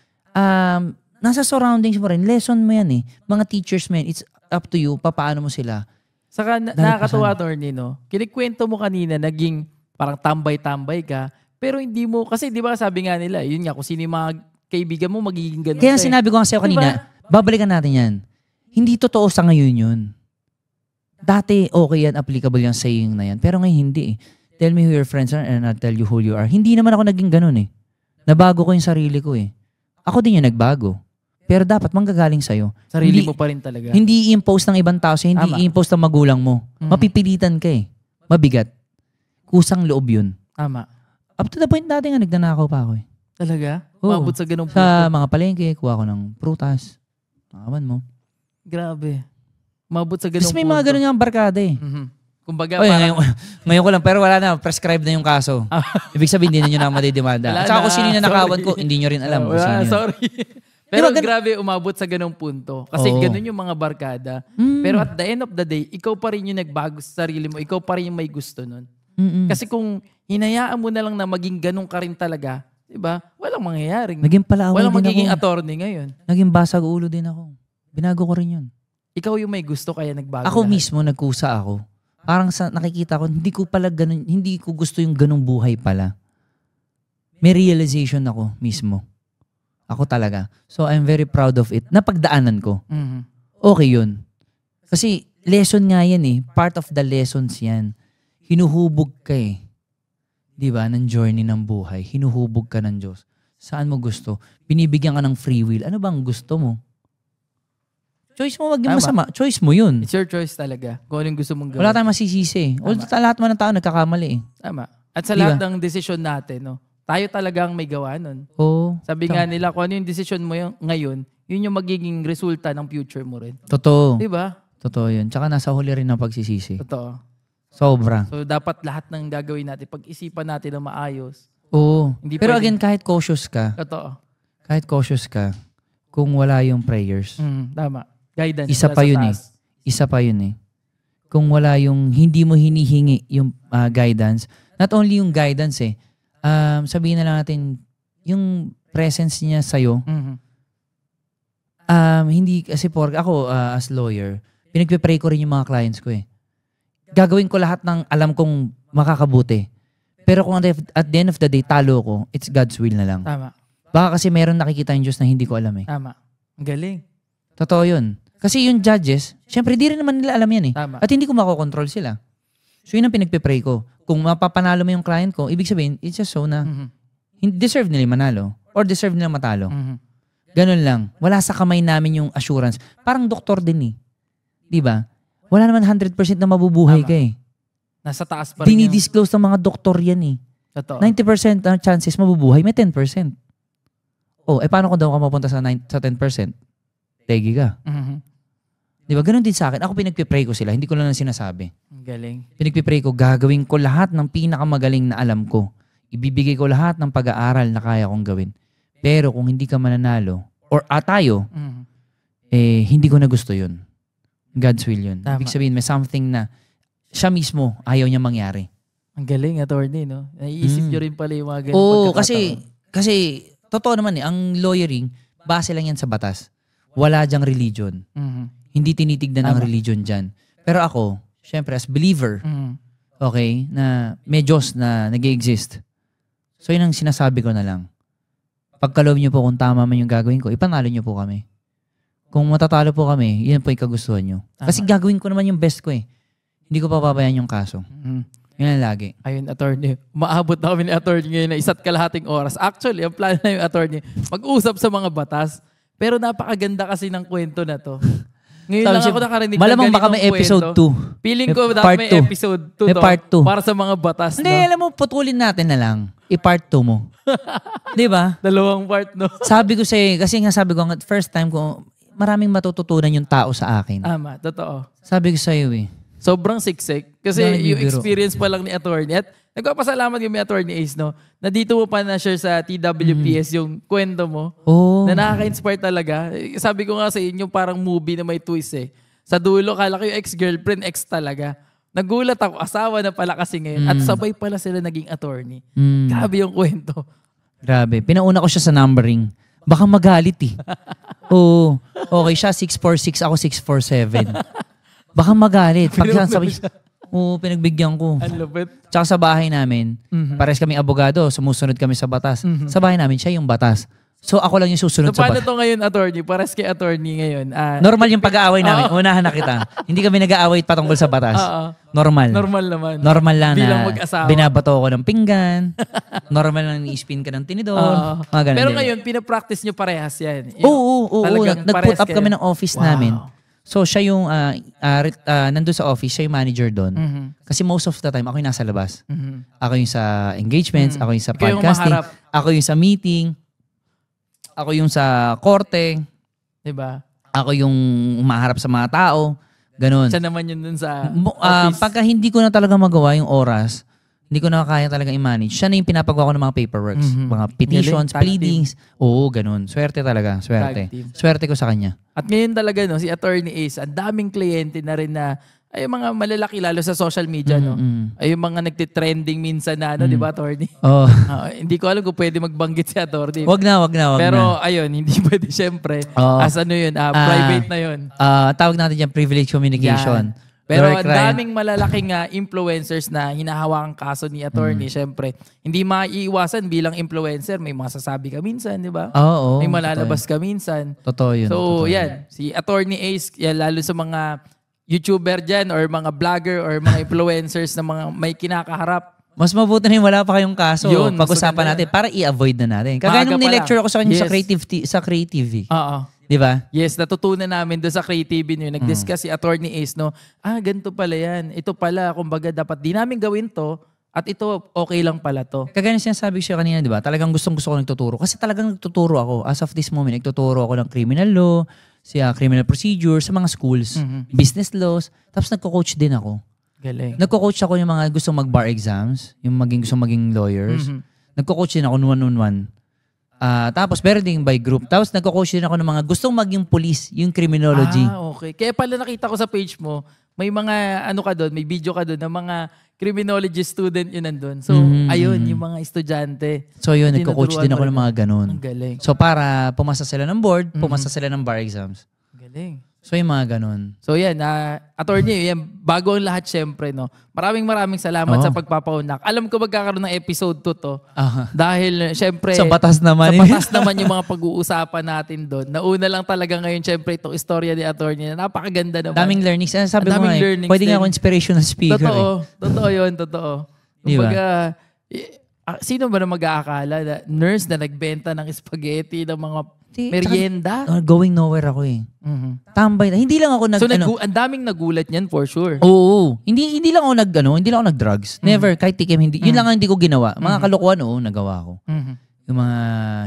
nasa surroundings mo rin. Lesson mo yan eh. Mga teachers mo yan. It's up to you. Papaano mo sila. Saka nakakatuwa, attorney, no? Kinikwento mo kanina, naging parang tambay-tambay ka, pero hindi mo, kasi di ba sabi nga nila, yun nga, kung sino yung mga kaibigan mo, magiging ganun. Kaya sinabi ko nga sa'yo kanina, babalikan natin yan. Hindi totoo sa ngayon yun. Dati, okay yan, applicable yung saying na yan. Pero ngayon hindi eh. Tell me who your friends are and I'll tell you who you are. Hindi naman ako naging ganun eh. Nabago ko yung sarili ko eh. Ako din yung nagbago. Pero dapat manggagaling sa'yo. Sarili mo pa rin talaga. Hindi i-impose ng ibang tao, hindi i-impose ng magulang mo. Mapipilitan ka eh. Mabigat. Kusang loob yun. Tama. Up to the point dati nga, nagnanakaw pa ako eh. Talaga? Oo. Umabot sa ganung punto? Sa mga palengke, kuha ko ng prutas. Nakaman mo. Grabe. Umabot sa ganung Kasi may mga ganun nga ang barkada eh. Kumbaga, Oy, parang... ngayon ko lang, pero wala na, prescribe na yung kaso. Ibig sabihin, hindi na nyo na madidimanda. At saka kung sino yung nakakawan ko, hindi nyo rin alam. Kung sino yun. Sorry. Pero grabe, umabot sa ganung punto. Kasi ganun yung mga barkada. Pero at the end of the day, ikaw pa rin yung nagbago sa sarili mo. Ikaw pa rin yung may gusto nun. Kasi kung hinayaan mo na lang na maging ganun ka rin talaga, diba? Walang mangyayaring. Naging palaaway walang din magiging ako. attorney ngayon. Naging basag ulo din ako. Binago ko rin yun. Ikaw yung may gusto kaya nagbago Ako lahat. mismo nagkusa ako. Parang sa nakikita ko, hindi ko pala ganun, hindi ko gusto yung ganung buhay pala. May realization ako mismo. Ako talaga. So I'm very proud of it. Napagdaanan ko. Okay yun. Kasi lesson nga yan eh. Part of the lessons yan. Hinuhubog ka eh. Diba? Ng journey ng buhay. Hinuhubog ka ng Diyos. Saan mo gusto? Binibigyan ka ng free will. Ano bang gusto mo? Choice mo, wag yung masama. Choice mo yun. It's your choice talaga. Kung ano yung gusto mong gawin. Wala tayong masisisi. Lahat man ng tao nagkakamali eh. Tama. At sa lahat ng desisyon natin, no, tayo talagang may gawa nun. Oo. Sabi nga nila, kung ano yung desisyon mo ngayon, yun yung magiging resulta ng future mo rin. Totoo. Diba? Totoo yun. Tsaka nasa huli rin ng pagsisisi. Totoo. Sobra. So, dapat lahat ng gagawin natin, pag-isipan natin na maayos. Oo. Hindi Pero pwede- again, kahit cautious ka, kung wala yung prayers, Tama. Guidance. isa pa yun eh. Isa pa yun eh. Kung wala yung, hindi mo hinihingi yung guidance, not only yung guidance eh, sabihin na lang natin, yung presence niya sa'yo, hindi kasi ako as lawyer, pinagpe-pray ko rin yung mga clients ko eh. Gagawin ko lahat ng alam kong makakabuti. Pero kung at the end of the day, talo ko, it's God's will na lang. Tama. Baka kasi meron nakikita yung Diyos na hindi ko alam eh. Tama. Ang galing. Totoo yun. Kasi yung judges, syempre di rin naman nila alam yan eh. Tama. At hindi ko makokontrol sila. So yun ang pinagpe-pray ko. Kung mapapanalo mo yung client ko, ibig sabihin, it's just so na deserve nila manalo or deserve nila matalo. Ganun lang. Wala sa kamay namin yung assurance. Parang doktor din eh. Di ba? Wala naman 100% na mabubuhay ka eh. Nasa taas pa rin yung... Dinidisclose ng mga doktor yan eh. Totoo. 90% na chances mabubuhay, may 10%. Oh, paano kung daw ka mapunta sa 10%? Tegi ka. Di ba? Ganun din sa akin. Ako pinagpipray ko sila. Hindi ko lang sinasabi. Ang galing. Pinagpipray ko, gagawin ko lahat ng pinakamagaling na alam ko. Ibibigay ko lahat ng pag-aaral na kaya kong gawin. Pero kung hindi ka mananalo, or tayo, hindi ko na gusto yun. God's will yun. Tama. Ibig sabihin, may something na siya mismo ayaw niya mangyari. Ang galing, attorney, no? Naiisip nyo rin pala yung mga ganun Oo, pagkakataon. kasi totoo naman ang lawyering, base lang yan sa batas. Wala dyang religion. Hindi tinitignan ng religion dyan. Pero ako, syempre as believer, okay, na may Diyos na nag-exist. So yun ang sinasabi ko na lang. Pagkaloob niyo po kung tama man yung gagawin ko, ipanalo niyo po kami. Kung matatalo po kami, yun po yung kagustuhan niyo. Kasi gagawin ko naman yung best ko eh. Hindi ko papabayaan yung kaso. Yun ang lagi. Ayun, attorney. Maabot na kami ni attorney ngayon na 1.5 oras. Actually, ang plan na yung attorney, mag-usap sa mga batas. Pero napakaganda kasi ng kwento na to. Ngayon lang ako nakarinig ng malamang baka ganitong may episode 2. Feeling ko dapat may episode 2 May part 2. Para sa mga batas, Hindi, no? alam mo, putulin natin na lang. I-part 2 mo. Di ba? 2 part, no? Sabi ko sa'yo, kasi nga sabi ko, first time ko, maraming matututunan yung tao sa akin. Tama, totoo. Sabi ko sa'yo eh. Sobrang siksik. Kasi Wala yung bibiro. experience pa lang ni attorney. At nagpapasalamat yung may attorney Ace, no? Na dito mo pa na-share sa TWPS yung kwento mo. Oh. Na nakaka-inspire talaga. Sabi ko nga sa inyo, parang movie na may twist eh. Sa dulo, kala ko yung ex-girlfriend, ex talaga. Nagulat ako, asawa na pala kasi ngayon. At sabay pala sila naging attorney. Grabe yung kwento. Grabe. Pinauna ko siya sa numbering. Baka magalit eh. Oo. Okay, siya 646, ako 647. Baka magalit. Pag sabi, pinagbigyan ko. Ang lupit. Tsaka sa bahay namin, pares kaming abogado, sumusunod kami sa batas. Sa bahay namin, siya yung batas. So ako lang yung susunod So sa paano batas. to ngayon, attorney? Pares kay attorney ngayon. Normal yung pag-aaway namin. Unahan na kita. Hindi kami nag-aaway patungkol sa batas. Normal. Normal naman. Normal lang Bilang na mag-asawa. binabato ko ng pinggan. Normal lang i-spin ka ng tinidor. Mga ganun Pero din. ngayon, pinapractice nyo parehas yan. Oo. Talagang Nag-put parehas up kayo. kami ng office namin. So siya yung nandun sa office, siya yung manager doon. Kasi most of the time, ako yung nasa labas. Ako yung sa engagements, ako yung sa Ikaw yung podcasting, maharap. ako yung sa meeting, ako yung sa korte, Diba? ako yung umaharap sa mga tao. Ganun. Siya naman yun dun sa office. Pagka hindi ko na talaga magawa yung oras, hindi ko na kaya talaga i-manage, siya na yung pinapagawa ko ng mga paperworks. Mga petitions, Galing, tag pleadings. Oo, ganun. Swerte talaga. Swerte. Tag team. Swerte ko sa kanya. At ngayon talaga, no, si Attorney Ace, ang daming kliyente na rin na ay mga malalaki lalo sa social media, no? Ay yung mga nagtitrending minsan na, di ba, Attorney? Oh. Hindi ko alam kung pwede magbanggit si Attorney. Wag na. Pero ayun, hindi pwede syempre. As ano yun, private na yun. Tawag natin yung privilege communication. Yan. Pero Lawyer ang client. daming malalaking influencers na hinahawakang kaso ni attorney, syempre, hindi maiiwasan bilang influencer. May masasabi ka minsan, di ba? Oo. May malalabas ka minsan. Totoo yun. So, totoo yan. Si Attorney Ace, yan, lalo sa mga YouTuber dyan or mga vlogger or mga influencers na mga may kinakaharap. Mas mabuti na yung wala pa kayong kaso. Yun, mas Pag-usapan maganda. natin para i-avoid na natin. Kagaya Maaga nung pa ni-lecture lang. ako sa kanya Yes. sa creative. Oo. Di ba? Yes, natutunan namin doon sa Creative yun. Nag-discuss si Attorney Ace, no? Ganito pala yan. Ito pala, kumbaga, dapat di namin gawin to at ito, okay lang pala to. Kagaya ng sinasabi ko siya kanina, di ba? Talagang gusto ko nagtuturo. Kasi talagang nagtuturo ako. As of this moment, nagtuturo ako ng criminal law, criminal procedure, sa mga schools, business laws. Tapos nagko-coach din ako. Galing. Nagko-coach ako yung mga gustong mag-bar exams, yung gustong maging lawyers. Nagko-coach din ako one-on-one. Tapos meron din by group. Tapos nagko-coach din ako ng mga gustong maging police, yung criminology. Okay. Kaya pala nakita ko sa page mo, may mga ano ka doon, may video ka doon ng mga criminology student yun nandun. So, ayun, yung mga estudyante. So yun, nagko-coach din ako ng mga ganun. Ang galing. So para pumasa sila ng board, pumasa sila ng bar exams. Galing. So yung mga ganun. So yan, attorney, yan, bago ang lahat syempre, no? Maraming salamat sa pagpapaunak. Alam ko magkakaroon ng episode 2 to. Dahil syempre, Sa batas naman. sa batas naman yung mga pag-uusapan natin doon. Nauna lang talaga ngayon syempre itong istorya ni attorney na napakaganda naman. Daming learnings. Sabi ko Daming nga learnings pwede nga din. ako inspirational speaker. Totoo yun, totoo. Di ba? Kumbaga, sino ba na mag-aakala na nurse na nagbenta ng spaghetti, ng mga merienda? Going nowhere ako eh. Tambay na. Hindi lang ako So ang daming nagulat niyan for sure. Oo. Hindi lang ako hindi lang ako nag-drugs. Never, kahit tikim, hindi. Yun lang ang hindi ko ginawa. Mga kalokohan, nagawa ko. Yung mga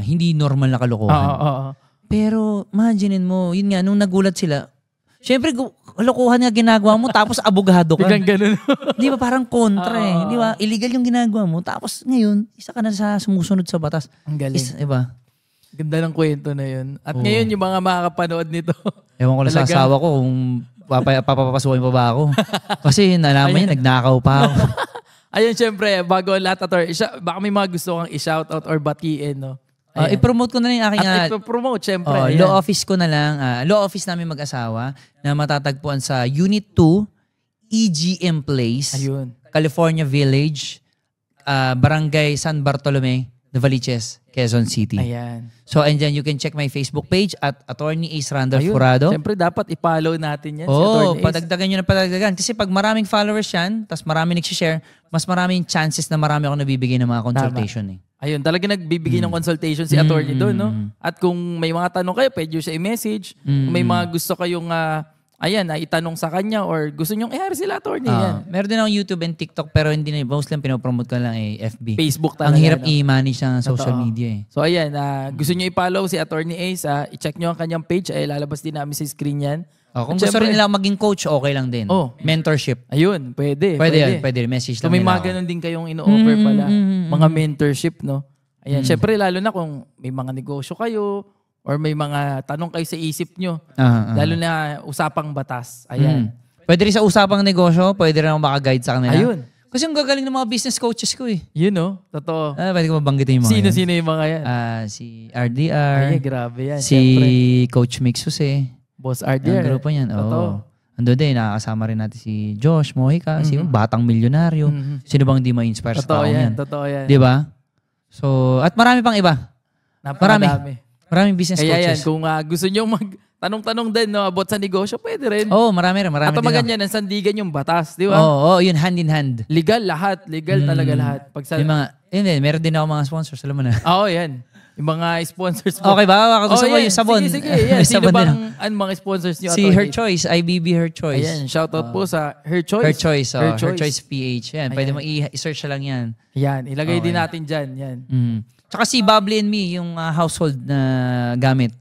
hindi normal na kalokohan. Oo. Pero, imaginein mo, yun nga, nung nagulat sila, Siyempre, kalokohan nga ginagawa mo, tapos abogado ka. Biglang ganun. Di ba? Parang kontra eh. Di ba? Illegal yung ginagawa mo. Tapos ngayon, isa ka na sa sumusunod sa batas. Ang galing. Di ba? Ganda ng kwento na yun. At ngayon, yung mga makakapanood nito. Ewan ko na sa asawa ko kung papapapasukin pa ba ako. Kasi nalaman niya, nagnakaw pa ako. Ayun, syempre, bago ang lahat, Atty. Baka may mga gusto kang i-shoutout or batiin, no? I-promote ko na rin yung aking... At i-promote, syempre. law office ko na lang. Law office namin mag-asawa na matatagpuan sa Unit 2, EGM Place, Ayun. California Village, Barangay San Bartolome, Novaliches, Quezon City. Ayan. So, and then you can check my Facebook page at Attorney Ace Randolph Furado. Syempre, dapat i-follow natin yan. Si Atty. Ace. Padagdagan nyo na padagdagan. Kasi pag maraming followers yan, tas marami nag-share, mas maraming chances na marami ako nabibigay ng mga consultation. Ayun, talaga nagbibigay ng consultation si attorney doon, no? At kung may mga tanong kayo, pwede nyo siya i-message. Kung may mga gusto kayong, itanong sa kanya or gusto nyong i-hire sila attorney. Yan. Meron din akong YouTube and TikTok pero hindi na, mostly lang pinopromote ko lang FB. Facebook talaga. Ang hirap no? i-manage ng social media eh. So ayan, gusto nyo i-follow si Attorney Ace, i-check nyo ang kanyang page, lalabas din namin sa screen yan. Kung gusto rin nila maging coach, okay lang din. Mentorship. Ayun, pwede. Yan, pwede. Message lang so may nila mga ako. ganun din kayong ino-offer pala. Mga mentorship, no? Ayan, syempre lalo na kung may mga negosyo kayo or may mga tanong kayo sa isip nyo. Lalo na usapang batas. Ayan. Pwede rin sa usapang negosyo, pwede rin ako makaguide sa kanila. Ayun. Kasi ang gagaling ng mga business coaches ko eh. Yun, no? Totoo. Pwede ko mabanggitin yung mga yan. Sino yung mga yan? Si RDR. Ay, grabe yan. Si syempre. Coach Mixus eh. Boss RDR. Ang grupo yan. Totoo. Ando din, nakakasama rin natin si Josh Mojica, si batang milyonaryo. Sino bang hindi ma-inspire sa taong yan? Totoo yan. Di ba? So, at marami pang iba. Napakarami. Maraming business Kaya coaches. yan, kung gusto nyo magtanong-tanong din no, about sa negosyo, pwede rin. Marami rin. At maganyan, ang sandigan yung batas, di ba? Yun, hand in hand. Legal lahat. Legal talaga lahat. Pag sa... Meron din ako mga sponsors, alam mo na. yan. Yung mga sponsors mo. Okay ba? Gusto mo yung sabon. Sige. Yan. Sino bang mga sponsors nyo? Si Her Choice, IBB Her Choice. Ayan, shoutout po sa Her Choice. Her Choice, Her Choice PH. Yan, pwede mo i-search lang yan. Yan, ilagay din natin dyan. Yan. Tsaka si Bubbly and Me, yung household na gamit.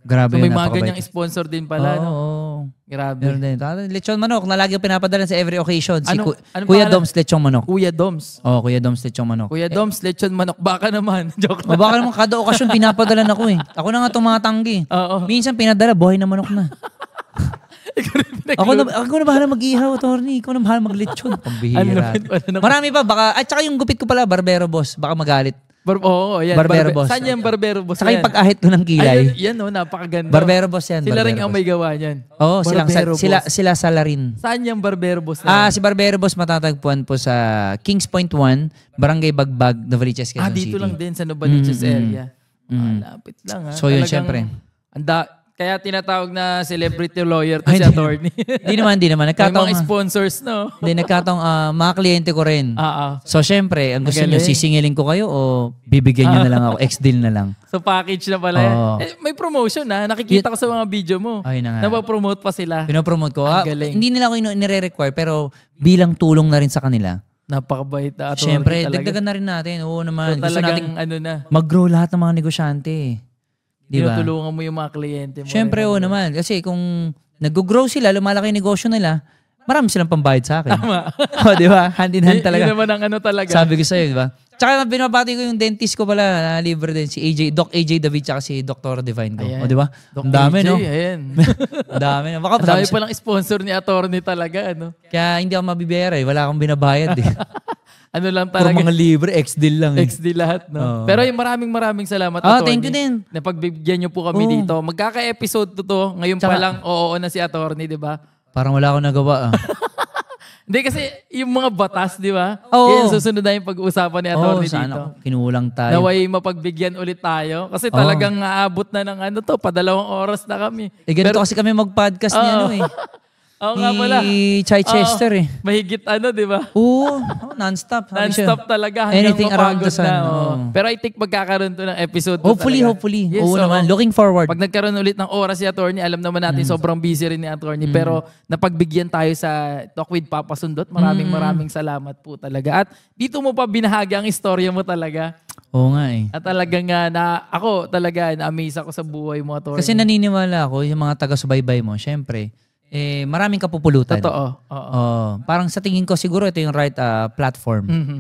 Grabe So yun, may mga napakabait. ganyang sponsor din pala. No? Grabe. Meron din. Lechon manok na lagi pinapadala sa every occasion. Si Ano Kuya pangalan? Doms Lechon manok. Kuya Doms. Kuya Doms Lechon manok. Kuya Doms, lechon manok. Baka naman. Joke lang. Baka naman kada okasyon pinapadala na ako eh. Ako na nga tumatanggi. Oo. Minsan pinadala, buhay na manok na. Ako na bahala mag-ihaw, attorney. Ikaw na bahala mag-lechon. Pambihira. Marami pa. At saka yung gupit ko pala, Barbero Boss. Baka magalit. Yan. Barbero Boss. Saan yung Barbero Boss? Saka yung pag-ahit ko ng kilay. Yan, napakaganda. Barbero Boss yan. Sila rin Barbero ang may gawa niyan. Sila salarin. Saan yung Barbero Boss? Si Barbero Boss matatagpuan po sa Kings Point 1, Barangay Bagbag, Novaliches, Quezon City. Dito lang din sa Novaliches area. Lapit lang ha. So yun, syempre. Kaya tinatawag na celebrity lawyer to si attorney. Di naman. May Nagkataong, mga sponsors, no? mga kliyente ko rin. So, syempre, ang gusto nyo, sisingilin ko kayo o bibigyan nyo na lang ako, ex-deal na lang. So, package na pala yan. May promotion ha. Nakikita ko sa mga video mo. Ayun na nga. Napapromote pa sila. Pinopromote ko. galing. Hindi nila ako nire-require, pero bilang tulong na rin sa kanila. Napakabait na attorney. Syempre, talaga. dagdagan na rin natin. Oo naman. So, Gusto natin mag-grow lahat ng mga negosyante. Diba? Tinutulungan mo yung mga kliyente mo. Siyempre, naman. Kasi kung nag-grow sila, lumalaki yung negosyo nila, marami silang pambayad sa akin. Tama. Di ba? Hand in hand talaga. Yun naman ang talaga. Sabi ko sa'yo, di ba? Tsaka binabati ko yung dentist ko pala, na libre din, si Doc AJ David, tsaka si Dr. Divine ko. O, di ba? Doc Ang dami, AJ, no? Ayan. Ang dami. Ang dami palang sponsor ni attorney talaga, ano? Kaya hindi ako mabibiyera eh. Wala akong binabayad eh. Ano lang talaga. Puro mga libre, ex-deal lang eh. XD lahat, no? Pero yung maraming salamat, attorney. Thank you din. Napagbigyan niyo po kami dito. Magkaka-episode to. Ngayon pa lang, oo na si attorney, di ba? Parang wala akong nagawa Hindi kasi yung mga batas, di ba? Oo. Yan, susunod na yung pag-uusapan ni attorney dito. Sana kinulang tayo. Naway mapagbigyan ulit tayo. Kasi talagang aabot na ng padalawang oras na kami. Ganito kasi kami mag-podcast ni ano eh. Oo nga pala. Ni Chai Chester eh. Mahigit di ba? Oo, non-stop. Non-stop talaga hanggang Anything around the mapagod sun. na. Pero I think magkakaroon to ng episode. Hopefully. Yes, Oo naman. Looking forward. Pag nagkaroon ulit ng oras si attorney, alam naman natin sobrang busy rin ni attorney. Pero napagbigyan tayo sa Talk with Papa Sundot. Maraming salamat po talaga. At dito mo pa binahagi ang istorya mo talaga. Oo nga eh. At talagang ako talaga na-amaze ako sa buhay mo, attorney. Kasi naniniwala ako, yung mga taga-subaybay mo, syempre, maraming kapupulutan. Totoo. Oo. Parang sa tingin ko siguro ito yung right platform. Mhm.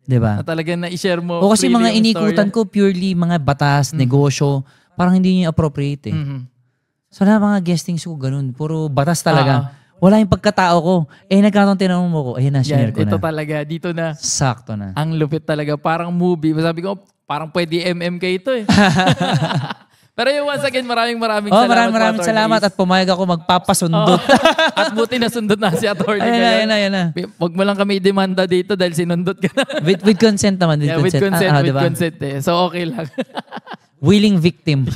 'Di ba? Na talagang na-share mo. O kasi freely mga yung inikutan istorya. ko purely mga batas, negosyo, parang hindi niyo appropriate eh. Mhm. So na mga guestings ko ganun, puro batas talaga. Ah. Wala yung pagkatao ko. Nagkataon tinanong mo ko, na Yan, share ko ito na. talaga. Dito na. Sakto na. Ang lupit talaga. Parang movie. Sabi ko, parang pwede MMK ito eh. Pero yung once again, maraming salamat. Maraming salamat at pumayag ako magpapasundot. At buti na sundot na si Atty. Ayan na. Huwag mo lang kami demanda dito dahil sinundot ka na. With consent naman. With consent, with diba? consent eh. So okay lang. Willing victim.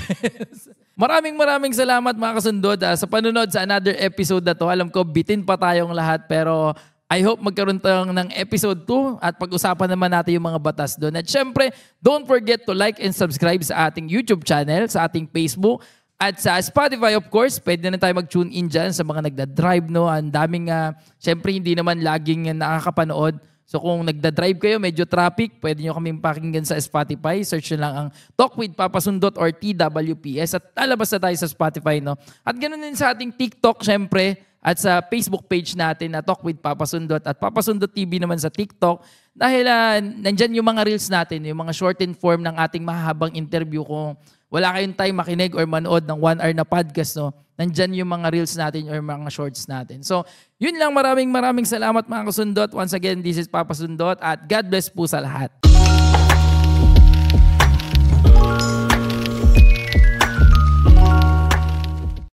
Maraming salamat mga kasundod sa panunod sa another episode na to. Alam ko, bitin pa tayong lahat pero I hope magkaroon tayo ng episode 2 at pag-usapan naman natin yung mga batas doon. At syempre, don't forget to like and subscribe sa ating YouTube channel, sa ating Facebook, at sa Spotify of course. Pwede na tayo mag-tune in dyan sa mga nagda-drive. No? Ang daming, syempre hindi naman laging nakakapanood. So kung nagda-drive kayo, medyo traffic, pwede nyo kaming pakinggan sa Spotify. Search nyo lang ang Talk with Papasundot or TWPS at lalabas na tayo sa Spotify. No? At ganoon din sa ating TikTok, syempre, at sa Facebook page natin na Talk with Papasundot at Papasundot TV naman sa TikTok. Dahil nandyan yung mga reels natin, yung mga shortened form ng ating mahabang interview. Kung wala kayong time makinig or manood ng 1 hour na podcast, no? Nandyan yung mga reels natin or mga shorts natin. So, yun lang. Maraming salamat mga kasundot. Once again, this is Papasundot at God bless po sa lahat.